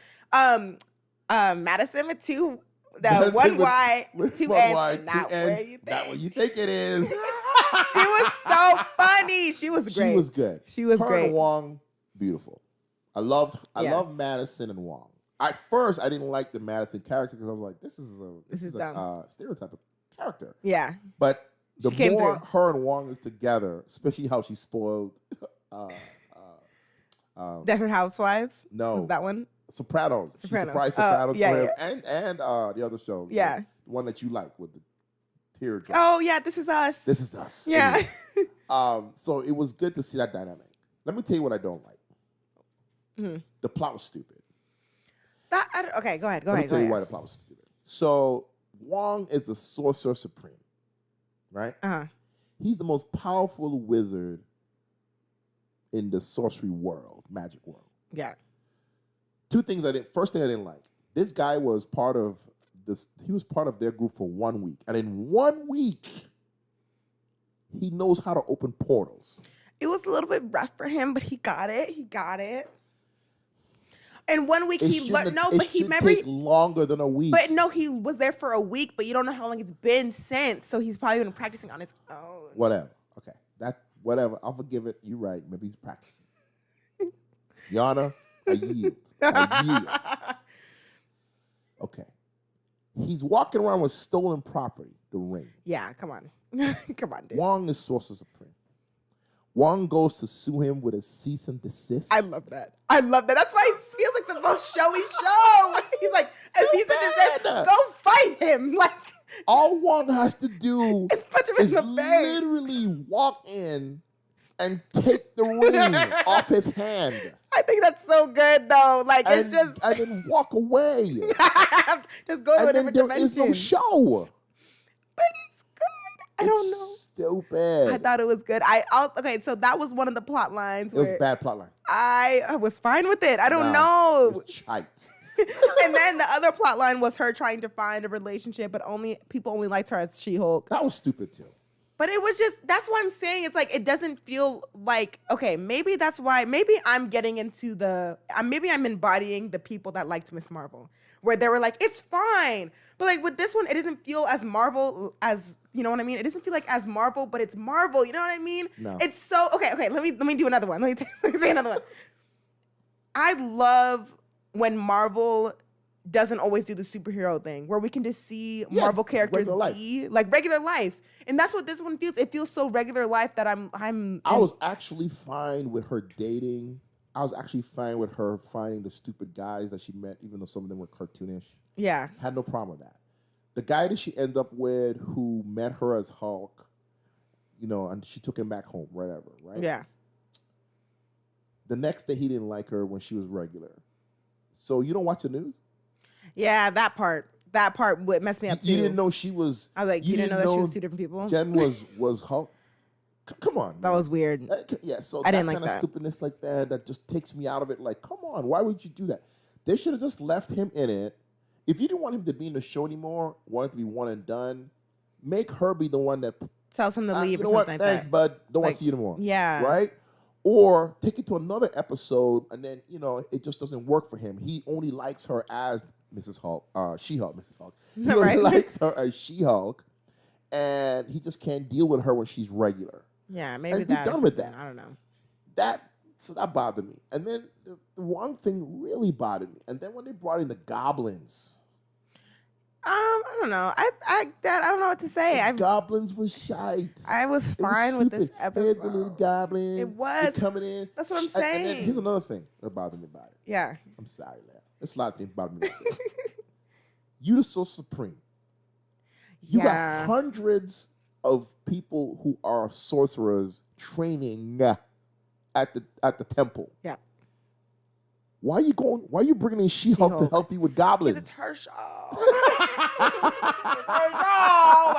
Madison with two, one Y, two N's. Not where you think. Not what you think it is. She was so funny. She was great. She was good. She was Her great. and Wong, beautiful. I love Madison and Wong. At first, I didn't like the Madison character because I was like, this is a stereotype of character. Yeah. But the She came more through. her and Wong are together, especially how she spoiled Desert Housewives? No. Was that one? Sopranos. She Sopranos. surprised Sopranos Yeah, for him. And the other show. Yeah. The one that you like with the teardrop. Oh, yeah, This Is Us. This Is Us. Yeah. Anyway. So it was good to see that dynamic. Let me tell you what I don't like. Mm-hmm. The plot was stupid. Okay, go ahead. Let me tell you why the plot was stupid. So Wong is a sorcerer supreme, right? Uh-huh. He's the most powerful wizard in the sorcery world, magic world. Yeah. First thing I didn't like. This guy was part of this. He was part of their group for 1 week, and in 1 week, he knows how to open portals. It was a little bit rough for him, but he got it. And 1 week he learned. No, but he remember take longer than a week. But no, he was there for a week, but you don't know how long it's been since. So he's probably been practicing on his own. Whatever. Okay. Whatever. I'll forgive it. You're right. Maybe he's practicing. Yana, I yield. Okay. He's walking around with stolen property, the ring. Yeah, come on. Come on, dude. Wong is Sorcerer Supreme. Wong goes to sue him with a cease and desist. I love that. That's why it feels like the most showy show. He's like, a cease and desist, go fight him. Like, all Wong has to do it's punch him in is the face. literally walk in and take the ring off his hand. I think that's so good, though. Like, it's just... And then walk away. Just go to a different dimension. There is no show. But it's good. I don't know. Stupid. I thought it was good. Okay, so that was one of the plot lines. It was a bad plot line. I was fine with it. I don't know. It was shite. And then the other plot line was her trying to find a relationship, but people only liked her as She-Hulk. That was stupid too. But it was just, that's why I'm saying it's like, it doesn't feel like, okay, maybe that's why, maybe I'm getting into maybe I'm embodying the people that liked Miss Marvel, where they were like, it's fine. But like with this one, it doesn't feel as Marvel as, you know what I mean? It doesn't feel like as Marvel, but it's Marvel, you know what I mean? No. It's so, okay, let me do another one. Let me say another one. I love when Marvel doesn't always do the superhero thing, where we can just see Marvel characters be like regular life. And that's what this one feels. It feels so regular life that I was actually fine with her dating. I was actually fine with her finding the stupid guys that she met, even though some of them were cartoonish. Yeah. Had no problem with that. The guy that she ended up with who met her as Hulk, and she took him back home, whatever, right? Yeah. The next day he didn't like her when she was regular. So you don't watch the news? Yeah, that part would mess me up too. You didn't know she was... I was like, you didn't know that she was two different people? Jen was Hulk. Come on, man. That was weird. Yeah, so I that didn't like kind of that. stupidness like that just takes me out of it. Like, come on, why would you do that? They should have just left him in it. If you didn't want him to be in the show anymore, want it to be one and done, make her be the one that tells him to leave you or know what? something Thanks, like that. bud. Don't want Like, to see you anymore. Yeah. Right? Or take it to another episode, and then, it just doesn't work for him. He only likes her as Mrs. Hulk, She-Hulk, Mrs. Hulk. He only likes her as She-Hulk, and he just can't deal with her when she's regular. Yeah, maybe and be that. done with that. I don't know. So that bothered me. And then the one thing really bothered me. And then when they brought in the goblins. I don't know. I don't know what to say. Goblins was shite. I was fine with this episode. There's the little goblins. It was. They're coming in. That's what I'm saying. And then here's another thing that bothered me about it. Yeah. I'm sorry, Larry. There's a lot of things about me. You the so supreme. You got hundreds of people who are sorcerers training at the temple. Yeah. Why are you bringing in She-Hulk to help you with goblins? It's her show. It's her show.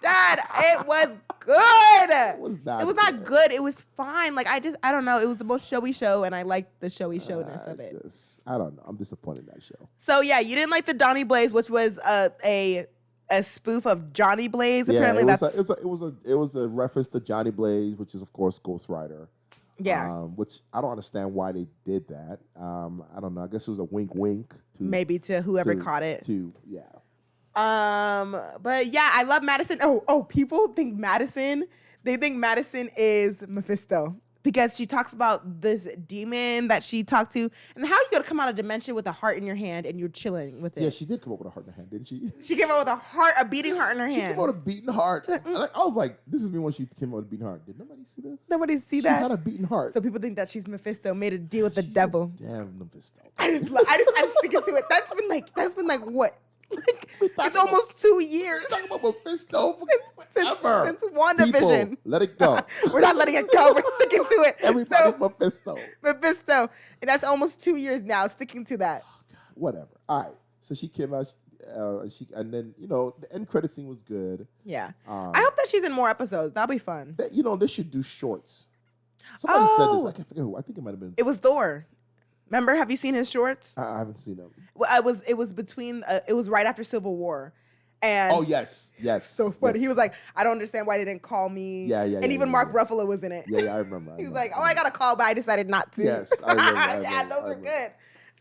Dad, it was good. It was not good. It was fine. Like, I don't know. It was the most showy show, and I liked the showy showness of it. I don't know. I'm disappointed in that show. So, yeah, you didn't like the Donnie Blaze, which was a spoof of Johnny Blaze. Yeah, apparently, it was a reference to Johnny Blaze, which is, of course, Ghost Rider. Yeah. Which I don't understand why they did that. I don't know. I guess it was a wink maybe to whoever caught it. Yeah. But yeah, I love Madison. Oh, people think they think Madison is Mephisto because she talks about this demon that she talked to, and how you gonna come out of dimension with a heart in your hand and you're chilling with it. Yeah, she did come up with a heart in her hand, didn't she? She came out with a beating heart in her hand. She came out with a beating heart. I was like, this is me when she came out with a beating heart. Did nobody see this? Nobody see that? She had a beating heart. So people think that she's Mephisto, made a deal with the devil. Damn Mephisto. I'm sticking to it. That's been like what? Like, it's almost 2 years. We're talking about Mephisto forever. Since WandaVision. People, let it go. We're not letting it go. We're sticking to it. Everybody's Mephisto. Mephisto. And that's almost 2 years now, sticking to that. Oh, God. Whatever. All right. So she came out, and then, the end credit scene was good. Yeah. I hope that she's in more episodes. That'll be fun. They should do shorts. Somebody said this. I can't forget who. I think it might have been. It was Thor. Remember? Have you seen his shorts? I haven't seen them. Well, it was between. It was right after Civil War, and yes. So funny. Yes. He was like, I don't understand why they didn't call me. Yeah. And even Mark Ruffalo was in it. Yeah, I remember. He was like, I got a call, but I decided not to. Yes, I remember. Yeah, those were good.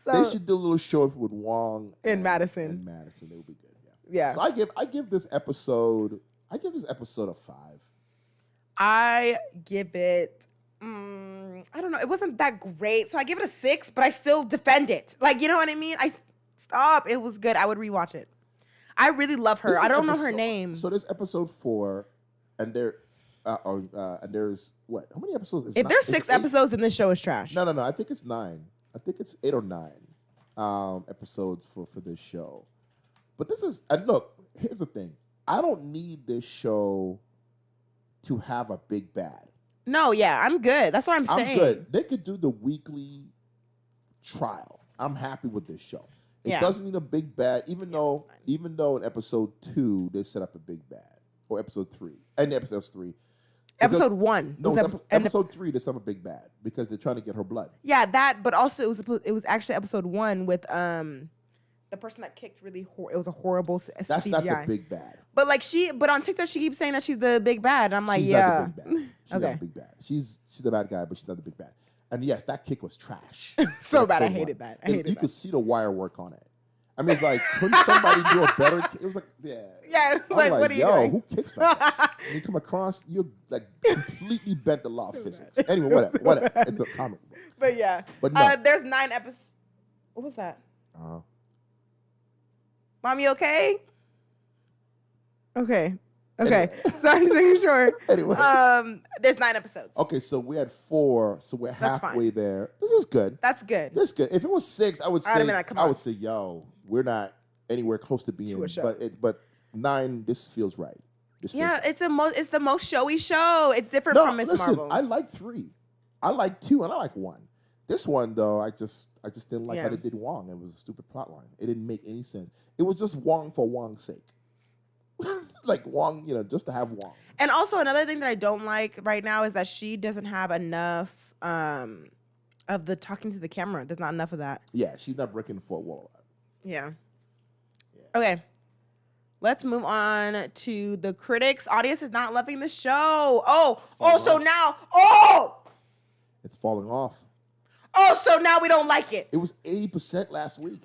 So they should do a little short with Wong and Madison. And Madison, it would be good. Yeah. So I give this episode a 5. I give it. I don't know. It wasn't that great, so I give it a 6. But I still defend it. Like, you know what I mean? It was good. I would rewatch it. I really love her. I don't know her name. So there's episode 4, and there's what? How many episodes? If there's 6 episodes, then this show is trash. No. I think it's 9. I think it's 8 or 9 episodes for this show. But this is, and look, here's the thing. I don't need this show to have a big bad. No, yeah, I'm good. That's what I'm saying. I'm good. They could do the weekly trial. I'm happy with this show. It doesn't need a big bad, even though in episode 2 they set up a big bad, or episode 3, and episode 3. Episode 1. No, episode 3 they set up a big bad because they're trying to get her blood. Yeah, that. But also it was actually episode 1 with the person that kicked really. It was a horrible CGI. That's not the big bad. But but on TikTok she keeps saying that she's the big bad. And I'm like, she's yeah. not the big bad. She's not the big bad. She's the bad guy, but she's not the big bad. And yes, that kick was trash. So bad. I hated that. You could see the wire work on it. I mean, it's like, couldn't somebody do a better kick? It was like, yeah. Yeah, it's like, what are you doing? Who kicks like that? When you come across, you're like completely bent the law of physics. Anyway, whatever. It's a comic book. But yeah. But no. There's 9 episodes. What was that? Mom, you okay? Okay. Anyway. So I'm just making sure. Anyway. There's 9 episodes. Okay, so we had 4, so we're halfway there. This is good. That's good. This is good. If it was 6, I would say, yo, we're not anywhere close to being. But 9, this feels right. It's the most showy show. It's different from Miss Marvel. I like 3. I like 2, and I like 1. This one though, I just didn't like how they did Wong. It was a stupid plot line. It didn't make any sense. It was just Wong for Wong's sake. Like Wong, just to have Wong. And also another thing that I don't like right now is that she doesn't have enough Of the talking to the camera. There's not enough of that. Yeah, she's not breaking the fourth wall. Yeah. Okay. Let's move on to the critics. Audience is not loving the show. So now, it's falling off. So now we don't like it. It was 80% last week.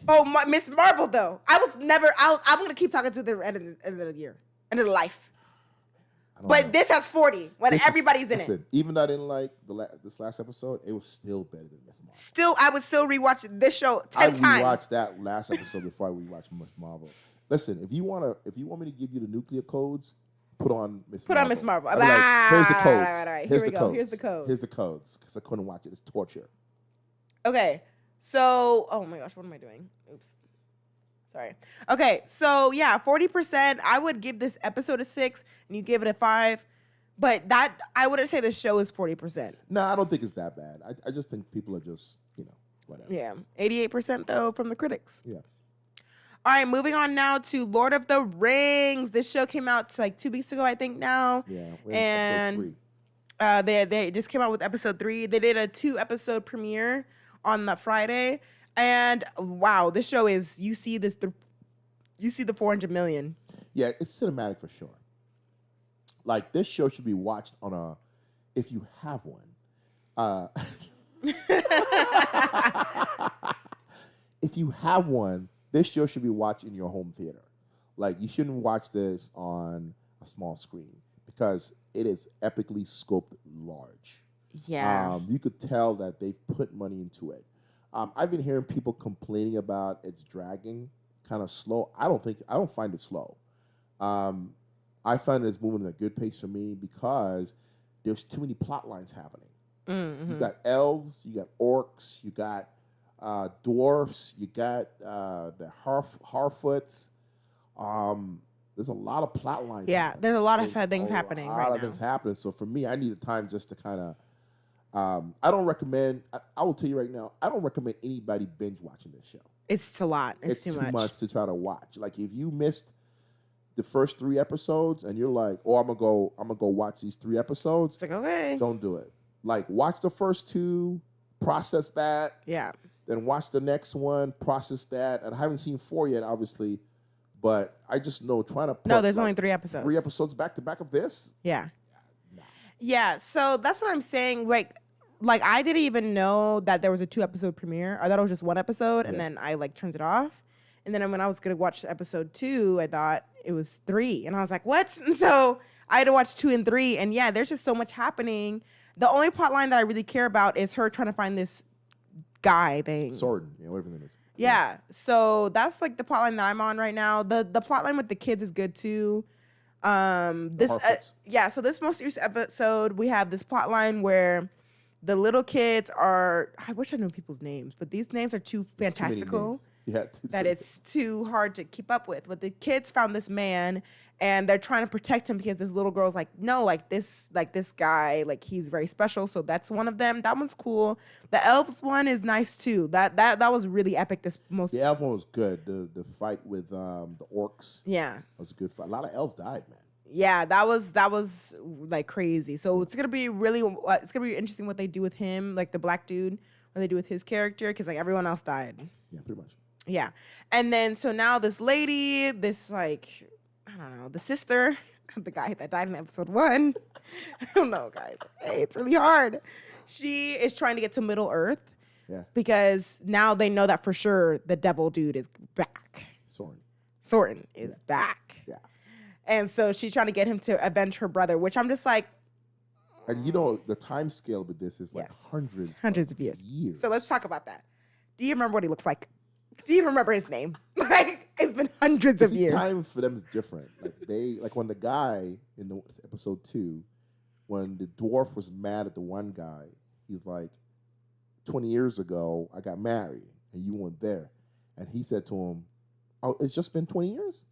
Miss Marvel, though. I'm going to keep talking to the end of the year, end of the life. But this has 40 when everybody's in it. Even though I didn't like this last episode, it was still better than Miss Still, Marvel. I would still rewatch this show 10 times. I rewatched that last episode before I rewatched Miss Marvel. Listen, if you want me to give you the nuclear codes, put on Miss Marvel. Put on Miss Marvel. Here's the codes. Right. Here's Here we the go. codes. Here's the codes. Here's the codes because I couldn't watch it. It's torture. Okay, so oh my gosh, what am I doing? Oops. Sorry. Okay, so yeah, 40%. I would give this episode a 6, and you give it a 5. But that I wouldn't say the show is 40%. No, I don't think it's that bad. I just think people are just, whatever. Yeah. 88% though from the critics. Yeah. All right, moving on now to Lord of the Rings. This show came out like 2 weeks ago, I think now. Yeah. And they just came out with episode 3. They did a 2-episode premiere on that Friday. And wow, this show is you see the 400 million. Yeah, it's cinematic for sure. Like, this show should be watched on if you have one. If you have one, this show should be watched in your home theater. Like, you shouldn't watch this on a small screen because it is epically scoped large. Yeah. You could tell that they've put money into it. I've been hearing people complaining about it's dragging, kind of slow. I don't find it slow. I find it's moving at a good pace for me because there's too many plot lines happening. Mm-hmm. You got elves, you got orcs, you got dwarfs, you got the Harfoots. There's a lot of plot lines. Yeah, there's a lot of things happening right now. A lot of things happening. So for me, I need the time just to kind of. I don't recommend. I will tell you right now. I don't recommend anybody binge watching this show. It's a lot. It's too much to try to watch. Like, if you missed the first 3 episodes and you're like, I'm gonna go watch these 3 episodes. It's like, okay, don't do it. Like, watch the first 2, process that. Yeah. Then watch the next one, process that. And I haven't seen 4 yet, obviously, but I just know trying to. No, there's only 3 episodes. 3 episodes back to back of this. Yeah. No. Yeah. So that's what I'm saying. Like I didn't even know that there was a 2-episode premiere. I thought it was just 1 episode, and then I turned it off. And then when I was gonna watch episode 2, I thought it was 3, and I was like, "What?" And so I had to watch 2 and 3, and yeah, there's just so much happening. The only plot line that I really care about is her trying to find this guy thing. Sword, whatever it is. Yeah, so that's like the plot line that I'm on right now. The plot line with the kids is good too. So this most recent episode, we have this plot line where the little kids are. I wish I knew people's names, but these names are too fantastical. That it's too hard to keep up with. But the kids found this man, and they're trying to protect him because this little girl's like, no, this guy, like, he's very special. So that's one of them. That one's cool. The elves one is nice too. That was really epic. The elf one was good. The fight with the orcs. Yeah, that was a good fight. A lot of elves died, man. Yeah, that was like crazy. So it's gonna be interesting what they do with him, like the black dude, what they do with his character, because like everyone else died. Yeah, pretty much. Yeah, and then so now this lady, the sister, the guy that died in episode 1. I don't know, guys. Hey, it's really hard. She is trying to get to Middle Earth. Yeah. Because now they know that for sure the devil dude is back. Soren is back. Yeah. And so she's trying to get him to avenge her brother, which I'm just like. And the time scale with this is like hundreds of years. So let's talk about that. Do you remember what he looks like? Do you remember his name? Like, it's been hundreds of years. Time for them is different. Like when the guy in episode 2, when the dwarf was mad at the one guy, he's like, 20 years ago, I got married and you weren't there. And he said to him, oh, it's just been 20 years?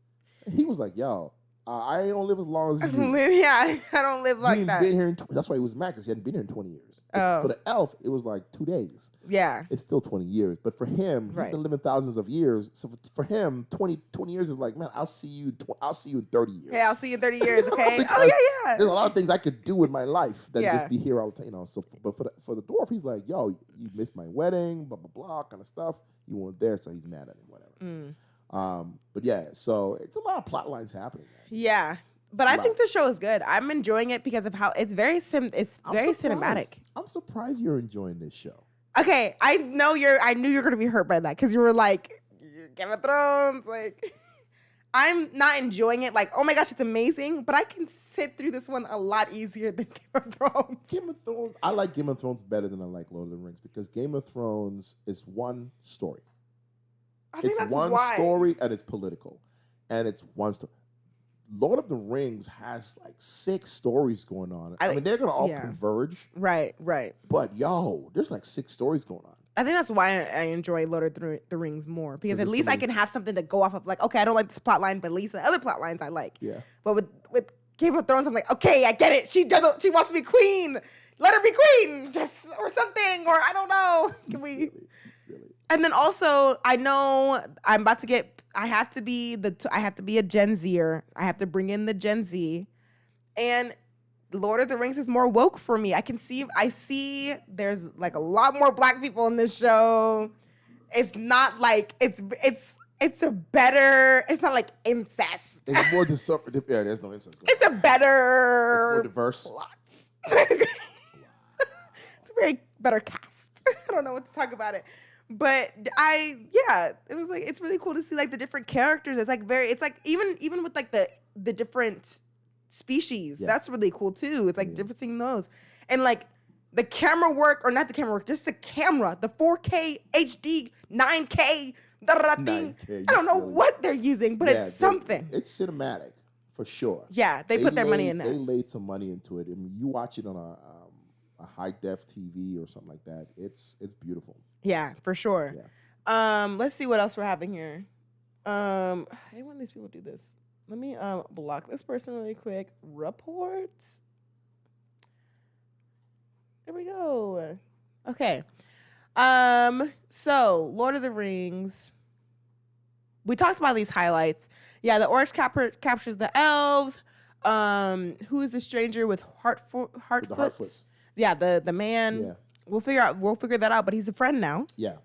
And he was like, yo, I ain't gonna live as long as you. Yeah, I don't live like that. Been here that's why he was mad, because he hadn't been here in 20 years. Oh. For the elf, it was like 2 days. Yeah. It's still 20 years. But for him, he's been living thousands of years. So for him, 20 years is like, man, I'll see you in 30 years. Hey, I'll see you in 30 years, okay? Yeah. There's a lot of things I could do with my life than just be here all the time. So, but for the dwarf, he's like, yo, you missed my wedding, blah, blah, blah, kind of stuff. You weren't there, so he's mad at him, whatever. But yeah, so it's a lot of plot lines happening. Man. Yeah. But I think the show is good. I'm enjoying it because of how it's very cinematic. I'm surprised you're enjoying this show. Okay, I knew you're going to be hurt by that because you were like, Game of Thrones, like I'm not enjoying it. Like, oh my gosh, it's amazing, but I can sit through this one a lot easier than Game of Thrones. Game of Thrones, I like Game of Thrones better than I like Lord of the Rings because Game of Thrones is one story. It's one story and it's political, and it's one story. Lord of the Rings has like 6 stories going on. I mean, they're going to all converge. Right. But, there's like 6 stories going on. I think that's why I enjoy Lord of the Rings more. Because at least I can have something to go off of. Like, okay, I don't like this plot line, but at least the other plot lines I like. Yeah. But with Game of Thrones, I'm like, okay, I get it. She wants to be queen. Let her be queen. Or something. Or I don't know. Can we... Silly. And then also, I know I'm about to get... I have to be a Gen Zer. I have to bring in the Gen Z. And Lord of the Rings is more woke for me. I see there's like a lot more black people in this show. It's not like it's not like incest. It's more disruptive. Yeah, there's no incest. It's a better... It's more diverse. Plot. It's a very better cast. I don't know what to talk about it. But it was like, it's really cool to see like the different characters. It's like even with like the different species, that's really cool too. It's like different seeing those. And like the camera work, or not the camera work, just the camera, the 4K HD 9K thing. I don't know what they're using, but it's something. It's cinematic for sure. Yeah, they put their money in that. They laid some money into it. I mean, you watch it on a high def TV or something like that. It's beautiful. Yeah, for sure. Yeah. Let's see what else we're having here. I hate when these people do this. Let me block this person really quick. Reports. There we go. Okay. So Lord of the Rings. We talked about these highlights. Yeah, the orange captures the elves. Who is the stranger with Heartfoots? Yeah, the man. Yeah. We'll figure that out, but he's a friend now. Yeah.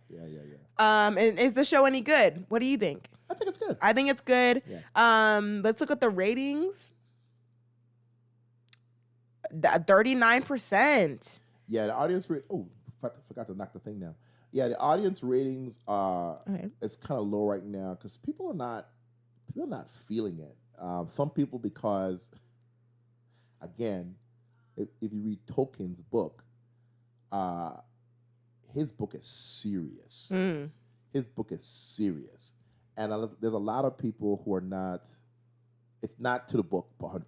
And is the show any good? What do you think? I think it's good. I think it's good. Yeah. Let's look at the ratings. 39%. Yeah, the audience forgot to knock the thing down. Yeah, the audience ratings it's kind of low right now because people are not feeling it. Some people, because again, if you read Tolkien's book, his book is serious. His book is serious. And there's a lot of people who are not, it's not to the book 100%.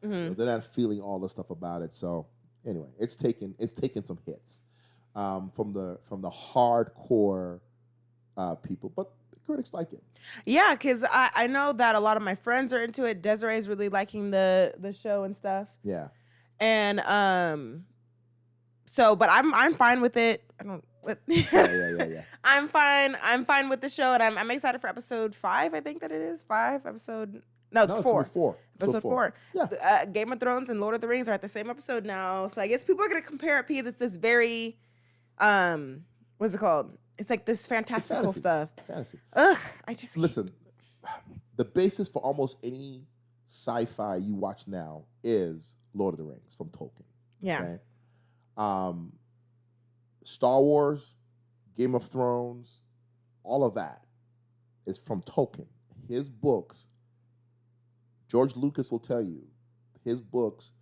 So they're not feeling all the stuff about it. So anyway, it's taken some hits from the hardcore people, but the critics like it. Yeah, because I know that a lot of my friends are into it. Desiree's really liking the show and stuff. Yeah. And but I'm fine with it. Yeah. I'm fine with the show, and I'm excited for episode 5. I think that it is 5 episode. No, 4. Episode 4. Yeah. Game of Thrones and Lord of the Rings are at the same episode now, so I guess people are gonna compare it because it's this very, what's it called? It's like this fantastical stuff. Fantasy. Ugh, I just listen. The basis for almost any sci-fi you watch now is Lord of the Rings from Tolkien. Yeah. Okay? Star Wars, Game of Thrones, all of that is from Tolkien. His books, George Lucas will tell you, his books,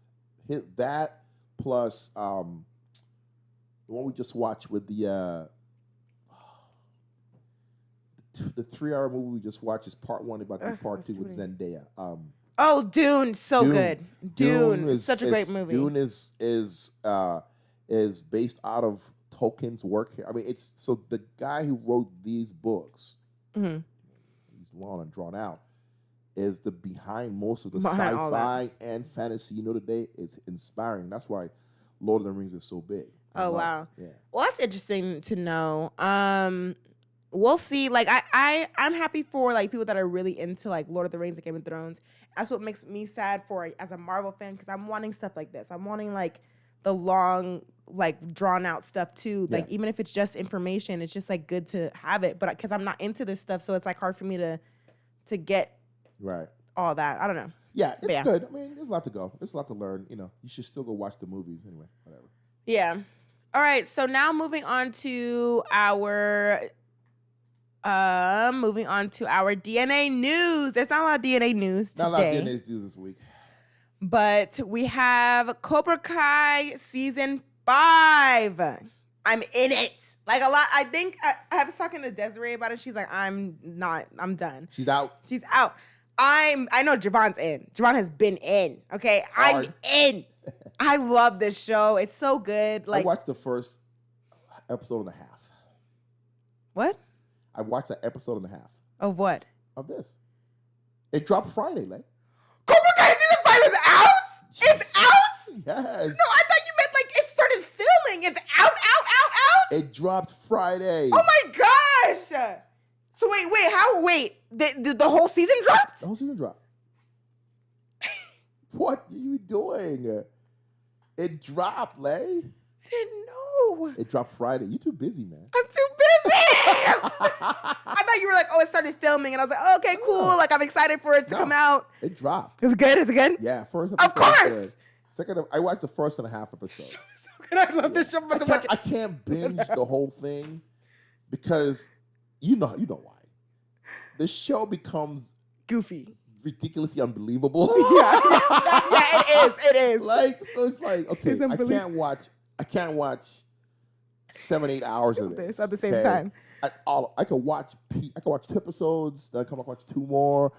that plus the one we just watched with the 3-hour movie we just watched is part 1, about to be part 2 with Zendaya. Dune, good. Dune is such a great movie. Dune is based out of Tolkien's work. I mean, it's so the guy who wrote these books, he's long and drawn out. is the behind most of the Behind all sci-fi and fantasy today is inspiring. That's why Lord of the Rings is so big. Oh wow. Yeah. Well, that's interesting to know. We'll see. Like I'm happy for like people that are really into like Lord of the Rings and Game of Thrones. That's what makes me sad for as a Marvel fan, because I'm wanting stuff like this. I'm wanting like the long, like drawn out stuff too. Like even if it's just information, it's just like good to have it. But because I'm not into this stuff, so it's like hard for me to get all that. I don't know. Yeah, it's good. I mean, there's a lot to go. There's a lot to learn. You should still go watch the movies anyway. Whatever. Yeah. All right. So now moving on to our DNA news. There's not a lot of DNA news today. Not a lot of DNA news this week. But we have Cobra Kai season 5. I'm in it. Like a lot. I think I was talking to Desiree about it. She's like, I'm done. She's out. She's out. I know Javon's in. Javon has been in. Okay. Hard. I'm in. I love this show. It's so good. Like, I watched the first episode and a half. What? I watched an episode and a half. Of what? Of this. It dropped Friday, like. Cobra Kai season 5 is out? It's out? Yes. No, I thought you meant like it started filming. It's out. It dropped Friday. Oh my gosh. So wait, the whole season dropped? The whole season dropped. What are you doing? It dropped, Lay. I didn't know. It dropped Friday. You too busy, man. I'm too busy. I thought you were like, it started filming, and I was like, oh, okay, cool. Like I'm excited for it to come out. It dropped. Is it good? Is it good? Yeah, first episode. Of course. Second, I watched the first and a half episode. So good. I love this show. I'm about to watch it. I can't binge the whole thing because you know why. The show becomes goofy, ridiculously unbelievable. Yeah, it is. Like, so it's like, okay, I can't watch 7-8 hours of this at the same time. I could watch 2 episodes, then I come watch 2 more,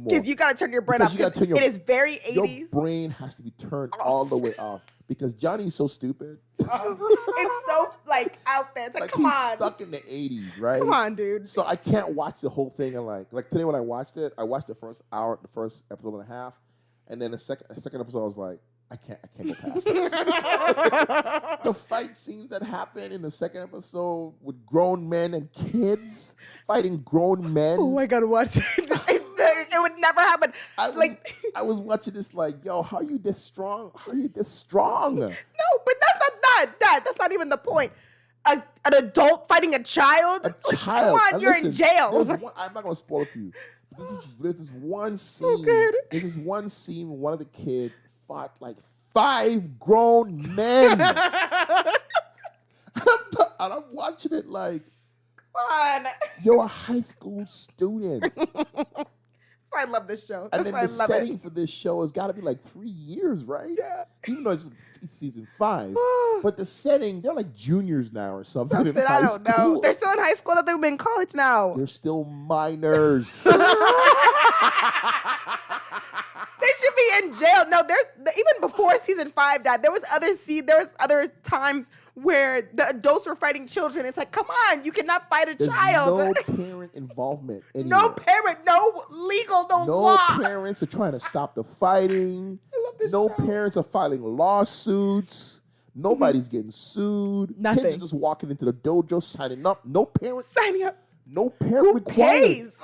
Because you gotta turn your brain off. It is very 80s. Your brain has to be turned all the way off because Johnny's so stupid. It's so like out there. It's like come he's on, stuck in the 80s, right? Come on, dude. So I can't watch the whole thing and like today when I watched it, I watched the first episode and a half, and then the second episode I was like, I can't go past this. The fight scenes that happen in the second episode with grown men and kids fighting grown men. Oh, I gotta watch it. It would never happen. I was watching this like, yo, how are you this strong? How are you this strong? No, but that's not that. That's not even the point. An adult fighting a child? A child. Come on, you're in jail. I'm not gonna spoil it for you. There's this one scene. So good. There's this one scene where one of the kids fought like 5 grown men. And I'm watching it like, come on. You're a high school student. That's why I love this show. And then the setting for this show has got to be like 3 years, right? Yeah. Even though it's season 5. But the setting, they're like juniors now or something. In I high don't know. They're still in high school. They've been in college now. They're still minors. They should be in jail. No, even before season 5 died, there was other times where the adults were fighting children. It's like, come on, you cannot fight a child. No parent involvement anywhere. No parent, no legal, no law. No parents are trying to stop the fighting. I love this No show. parents are filing lawsuits. Nobody's getting sued. Nothing. Kids are just walking into the dojo signing up. No parents Signing up. No parent Who required. pays?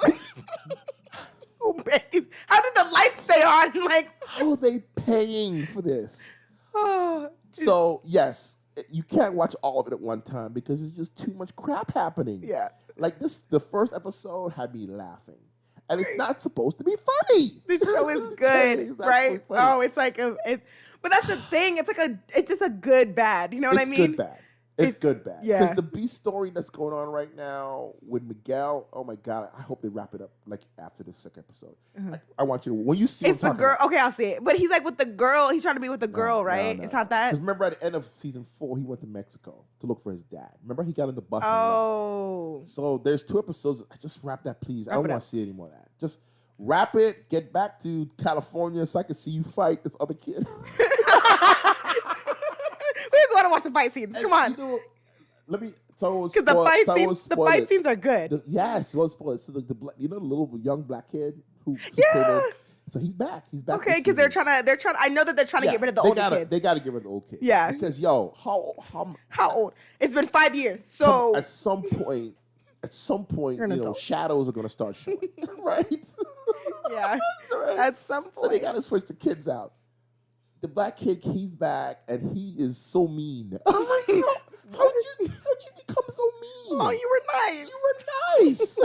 Who pays? How did the lights stay on? Like, how are they paying for this? oh, So yes, you can't watch all of it at one time because it's just too much crap happening. yeah. Like the first episode had me laughing, and it's not supposed to be funny. This show is Okay, good, it's not right? supposed to be funny. Oh, it's like but that's the thing. It's just a good bad. You know what I mean? It's good bad. It's good bad. Yeah. Because the B story that's going on right now with Miguel, oh my God, I hope they wrap it up like after the second episode. I want you to, when you see It's the girl. Okay, I'll see it. But he's like with the girl. He's trying to be with the girl, right? No. It's not that. Because remember at the end of season 4, he went to Mexico to look for his dad. Remember he got in the bus and left. Oh. So there's 2 episodes. Just wrap that, please. I don't Wrap it want up. to see any more of that. Just wrap it, get back to California so I can see you fight this other kid. We just want to watch the fight scenes. Come on. You know, Because the fight scenes are good. Yes, someone spoiled it. So the you know the little young black kid who Yeah. So he's back. He's back. Okay, because they're trying to. I know that they're trying to get rid of the older kids. They got to get rid of the old kids. Yeah. Because how old? It's been 5 years. So at some point, shadows are going to start showing, right? Yeah. Right? At some point. So they got to switch the kids out. The black kid, he's back, and he is so mean. I'm like, how'd you become so mean? Oh, you were nice. You were nice.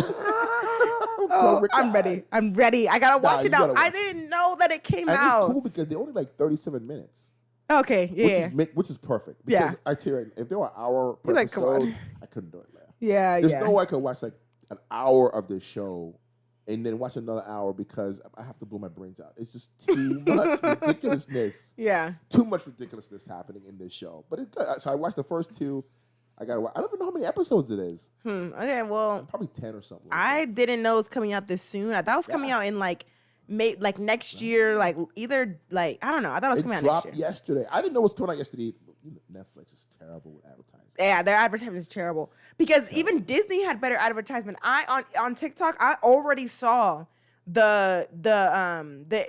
I'm ready. I gotta watch it now. I didn't know that it came out. And it's cool because they're only like 37 minutes. Okay, yeah. Which is perfect. Because I tell you, right, if there were an hour per episode, I couldn't do it, man. Yeah, There's no way I could watch like an hour of this show and then watch another hour because I have to blow my brains out. It's just too much ridiculousness. Yeah. Too much ridiculousness happening in this show. But it's good. So I watched the first 2. I don't even know how many episodes it is. Okay, well. Probably 10 or something. I didn't know it was coming out this soon. I thought it was coming out in like next year, like either like I don't know. I thought it was coming out next year. It dropped yesterday. I didn't know it was coming out yesterday. Netflix is terrible with advertising. Yeah, their advertisement is terrible because even Disney had better advertisement. On TikTok, I already saw the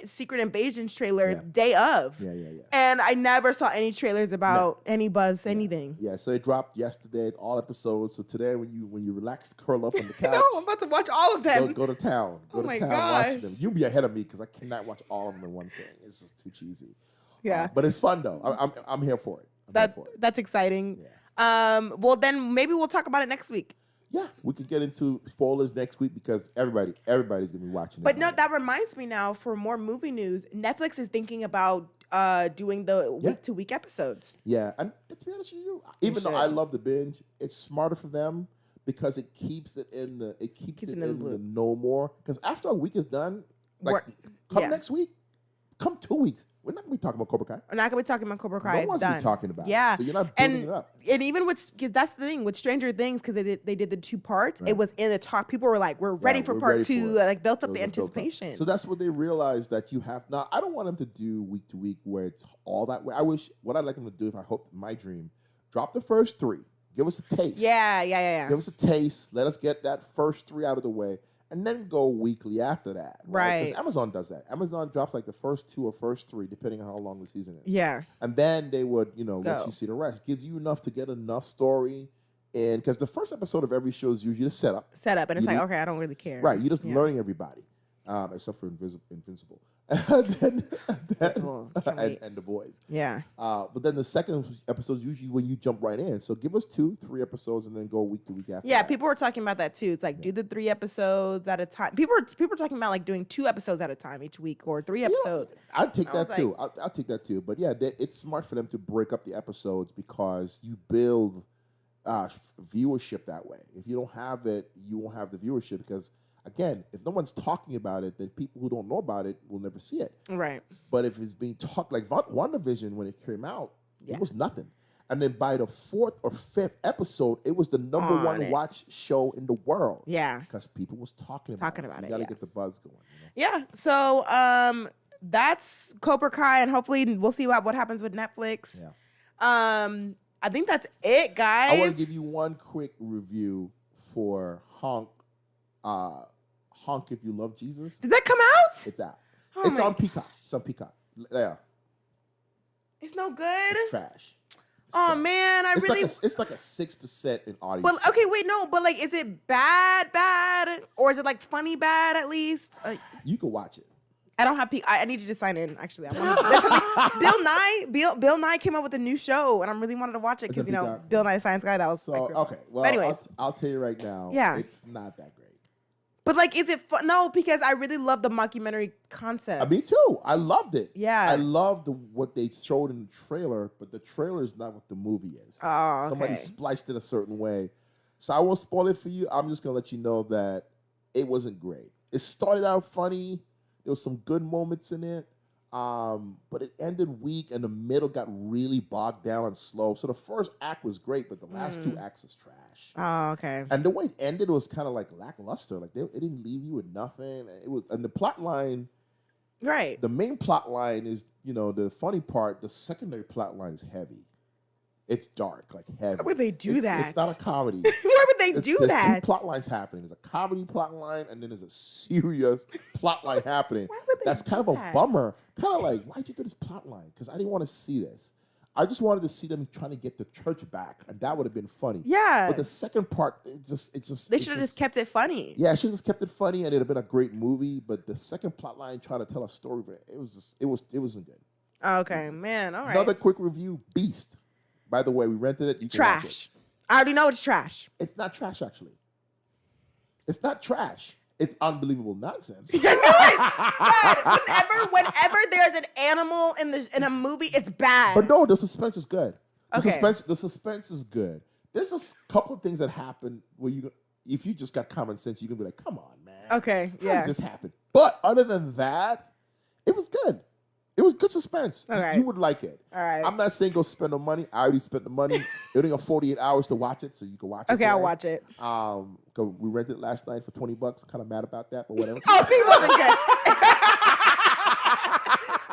Secret Invasions trailer day of. Yeah. And I never saw any trailers about any buzz, anything. Yeah, so it dropped yesterday, all episodes. So today, when you relax, curl up on the couch. No, I'm about to watch all of them. Go to town. Go to town, watch them. You'll be ahead of me because I cannot watch all of them in one sitting. It's just too cheesy. Yeah, but it's fun though. I'm here for it. That's exciting. Yeah. Well, then maybe we'll talk about it next week. Yeah, we could get into spoilers next week because everybody's gonna be watching. But no, that reminds me now. For more movie news, Netflix is thinking about doing the week-to-week episodes. Yeah, and to be honest with you, even though I love the binge, it's smarter for them because it keeps it in the the no more. Because after a week is done, next week, come 2 weeks. We're not going to be talking about Cobra Kai. We're not going to be talking about Cobra Kai. No it's one's done. Be talking about yeah. it. So you're not building it up. And even with, that's the thing, with Stranger Things, because they did the 2 parts, it was in the talk. People were like, we're ready for part 2. Like, built up the anticipation. So that's what they realized that you have. Now, I don't want them to do week to week where it's all that way. What I'd like them to do, if I hope, my dream, drop the first 3. Give us a taste. Yeah. Give us a taste. Let us get that first 3 out of the way. And then go weekly after that. Right. Because Amazon does that. Amazon drops like the first 2 or first 3, depending on how long the season is. Yeah. And then they would, let you see the rest. Gives you enough to get enough story. And because the first episode of every show is usually the setup. And it's like, okay, I don't really care. Right. You're just learning everybody. Except for Invincible. and the boys. Yeah. But then the second episode is usually when you jump right in. So give us 2, 3 episodes and then go week to week after. Yeah, people were talking about that too. It's like do the 3 episodes at a time. People are talking about like doing 2 episodes at a time each week or 3 episodes. I'd take that too. I'll take that too. But yeah, it's smart for them to break up the episodes because you build viewership that way. If you don't have it, you won't have the viewership because again, if no one's talking about it, then people who don't know about it will never see it. Right. But if it's being talked, like WandaVision, when it came out, it was nothing. And then by the 4th or 5th episode, it was the number 1 watched show in the world. Yeah. Because people was talking about it. So you got to get the buzz going. Yeah. So that's Cobra Kai, and hopefully we'll see what happens with Netflix. Yeah. I think that's it, guys. I want to give you one quick review for Honk If You Love Jesus. Did that come out? It's out. It's on Peacock. It's on Peacock. Yeah. It's no good. It's trash. Man, it's like a 6% in audience. Well, okay, wait, no, but like, is it bad, or is it like funny bad at least? You can watch it. I don't have I need you to sign in. Actually, Bill Nye came up with a new show, and I really wanted to watch it because Bill Nye Science Guy. That was so okay. Well, but anyways, I'll tell you right now. Yeah, it's not that great. But like, is it fun? No, because I really love the mockumentary concept. Me too. I loved it. Yeah. I loved what they showed in the trailer, but the trailer is not what the movie is. Oh, okay. Somebody spliced it a certain way. So I won't spoil it for you. I'm just going to let you know that it wasn't great. It started out funny. There was some good moments in it. But it ended weak, and the middle got really bogged down and slow. So the first act was great, but the last 2 acts was trash. Oh, okay. And the way it ended was kind of like lackluster. Like it didn't leave you with nothing. And the plot line, right? The main plot line is, the funny part. The secondary plot line is heavy. It's dark, like heavy. Why would they do that? It's not a comedy. Why would they do there's that? Two plot lines happening. There's a comedy plot line, and then there's a serious plot line happening. Why would they That's do kind of a that? bummer. Kind of like, why'd you do this plot line? Because I didn't want to see this. I just wanted to see them trying to get the church back, and that would have been funny. Yeah. But the second part, it just They should have just kept it funny. Yeah, she just kept it funny, and it'd have been a great movie. But the second plot line trying to tell a story, it wasn't good. Okay, man. All right. Another quick review: Beast. By the way, we rented it. You can watch it. Trash. I already know it's trash. It's not trash, actually. It's not trash. It's unbelievable nonsense. No, it's bad. Whenever there's an animal in a movie, it's bad. But no, the suspense is good. Okay. The suspense is good. There's a couple of things that happen where if you just got common sense, you can be like, "Come on, man." Okay, How yeah. did this happen? But other than that, it was good. It was good suspense. All right. You would like it. All right. I'm not saying go spend the money. I already spent the money. It only got 48 hours to watch it, so you can watch it. Okay, I'll watch it. We rented it last night for $20. Kind of mad about that, but whatever. Oh, see, it wasn't good.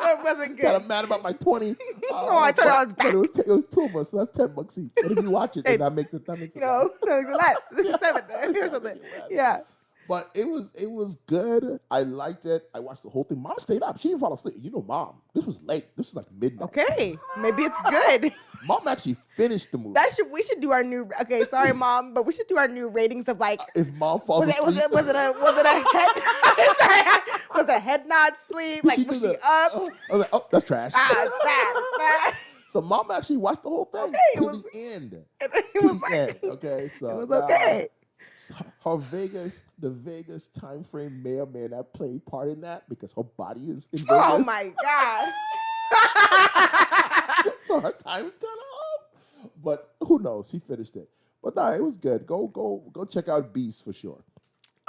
It wasn't Kind of good. mad about my 20. Oh, I thought I was back. But it was two of us, so that's $10 each. But if you watch it, then that makes it. No, relax. It's 7 or something. Yeah. But it was good. I liked it. I watched the whole thing. Mom stayed up. She didn't fall asleep. You know, Mom. This was late. This was like midnight. Okay, maybe it's good. Mom actually finished the movie. We should do our new. Okay, sorry, Mom, but we should do our new ratings of like. If Mom falls asleep, Was it a head? Was a head nod sleep? Like was she up? I was like, oh, that's trash. It's bad. So Mom actually watched the whole thing Okay, to the end. It was To the end. Okay, so it was okay. The Vegas time frame may or may not play part in that because her body is in Vegas. Oh my gosh. So her time is kind of off. But who knows? She finished it. But no, it was good. Go check out Beast for sure.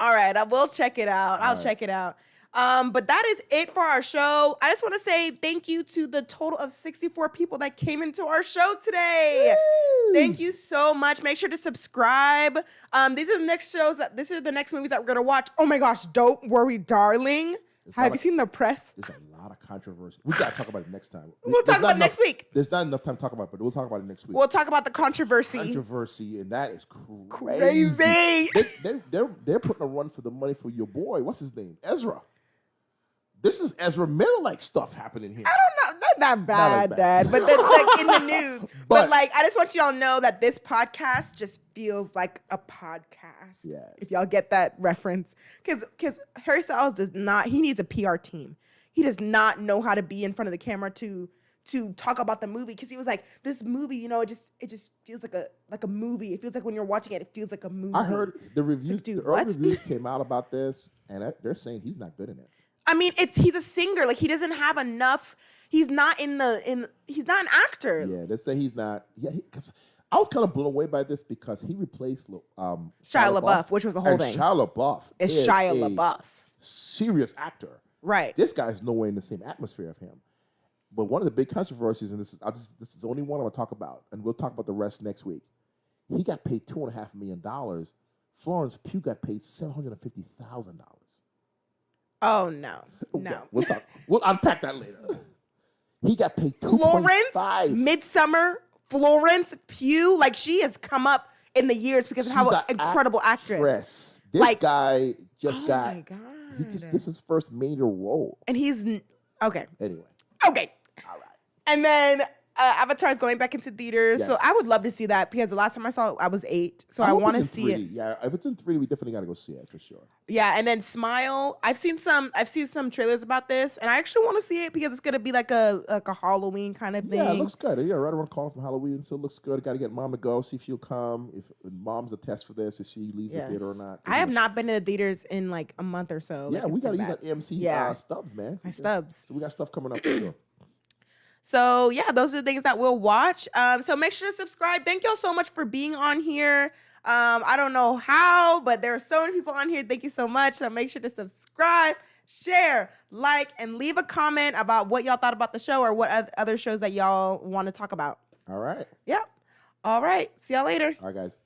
All right, I will check it out. I'll check it out. But that is it for our show. I just want to say thank you to the total of 64 people that came into our show today. Woo! Thank you so much. Make sure to subscribe. These are the next movies that we're gonna watch. Oh my gosh, don't worry, darling. Have you seen the press? There's a lot of controversy. We gotta talk about it next time. We'll talk about it next week. There's not enough time to talk about it, but we'll talk about it next week. We'll talk about the controversy. And that is crazy. They're putting a run for the money for your boy. What's his name? Ezra. This is Ezra Miller-like stuff happening here. I don't know. Not bad, bad. Dad. But that's like in the news. But like, I just want you all to know that this podcast just feels like a podcast. Yes. If y'all get that reference. Because Harry Styles he needs a PR team. He does not know how to be in front of the camera to talk about the movie. Because he was like, this movie, it just feels like a movie. It feels like when you're watching it, it feels like a movie. I heard the reviews. Like, dude, the early what? reviews came out about this, and they're saying he's not good in it. I mean, he's a singer. Like, he doesn't have enough. He's not he's not an actor. Yeah, they say he's not. Yeah, because I was kind of blown away by this because he replaced Shia LaBeouf, which was a whole and thing. Shia LaBeouf It's is Shia a LaBeouf. serious actor. Right. This guy's nowhere in the same atmosphere of him. But one of the big controversies, and this is the only one I'm going to talk about, and we'll talk about the rest next week. He got paid $2.5 million. Florence Pugh got paid $750,000. Oh, no. Okay, we'll talk. We'll unpack that later. He got paid $2.5 Midsummer, Florence Pugh, like she has come up in the years because of how an incredible actress. This guy just got. My God. This is his first major role. And he's okay. Anyway. Okay. All right. And then Avatar is going back into theaters, so I would love to see that because the last time I saw it, I was 8, so I want to see it. Yeah, if it's in 3D, we definitely got to go see it for sure. Yeah, and then Smile. I've seen some trailers about this, and I actually want to see it because it's gonna be like a Halloween kind of thing. Yeah, it looks good. Yeah, right around the corner from Halloween, so it looks good. Got to get Mom to go, see if she'll come. If Mom's a test for this, if she leaves the theater or not. I have not been to the theaters in like a month or so. Yeah, we got to use that AMC stubs, man. My stubs. So we got stuff coming up for sure. So yeah, those are the things that we'll watch. So make sure to subscribe. Thank y'all so much for being on here. I don't know how, but there are so many people on here. Thank you so much. So make sure to subscribe, share, like, and leave a comment about what y'all thought about the show or what other shows that y'all want to talk about. All right. Yeah. All right. See y'all later. All right, guys.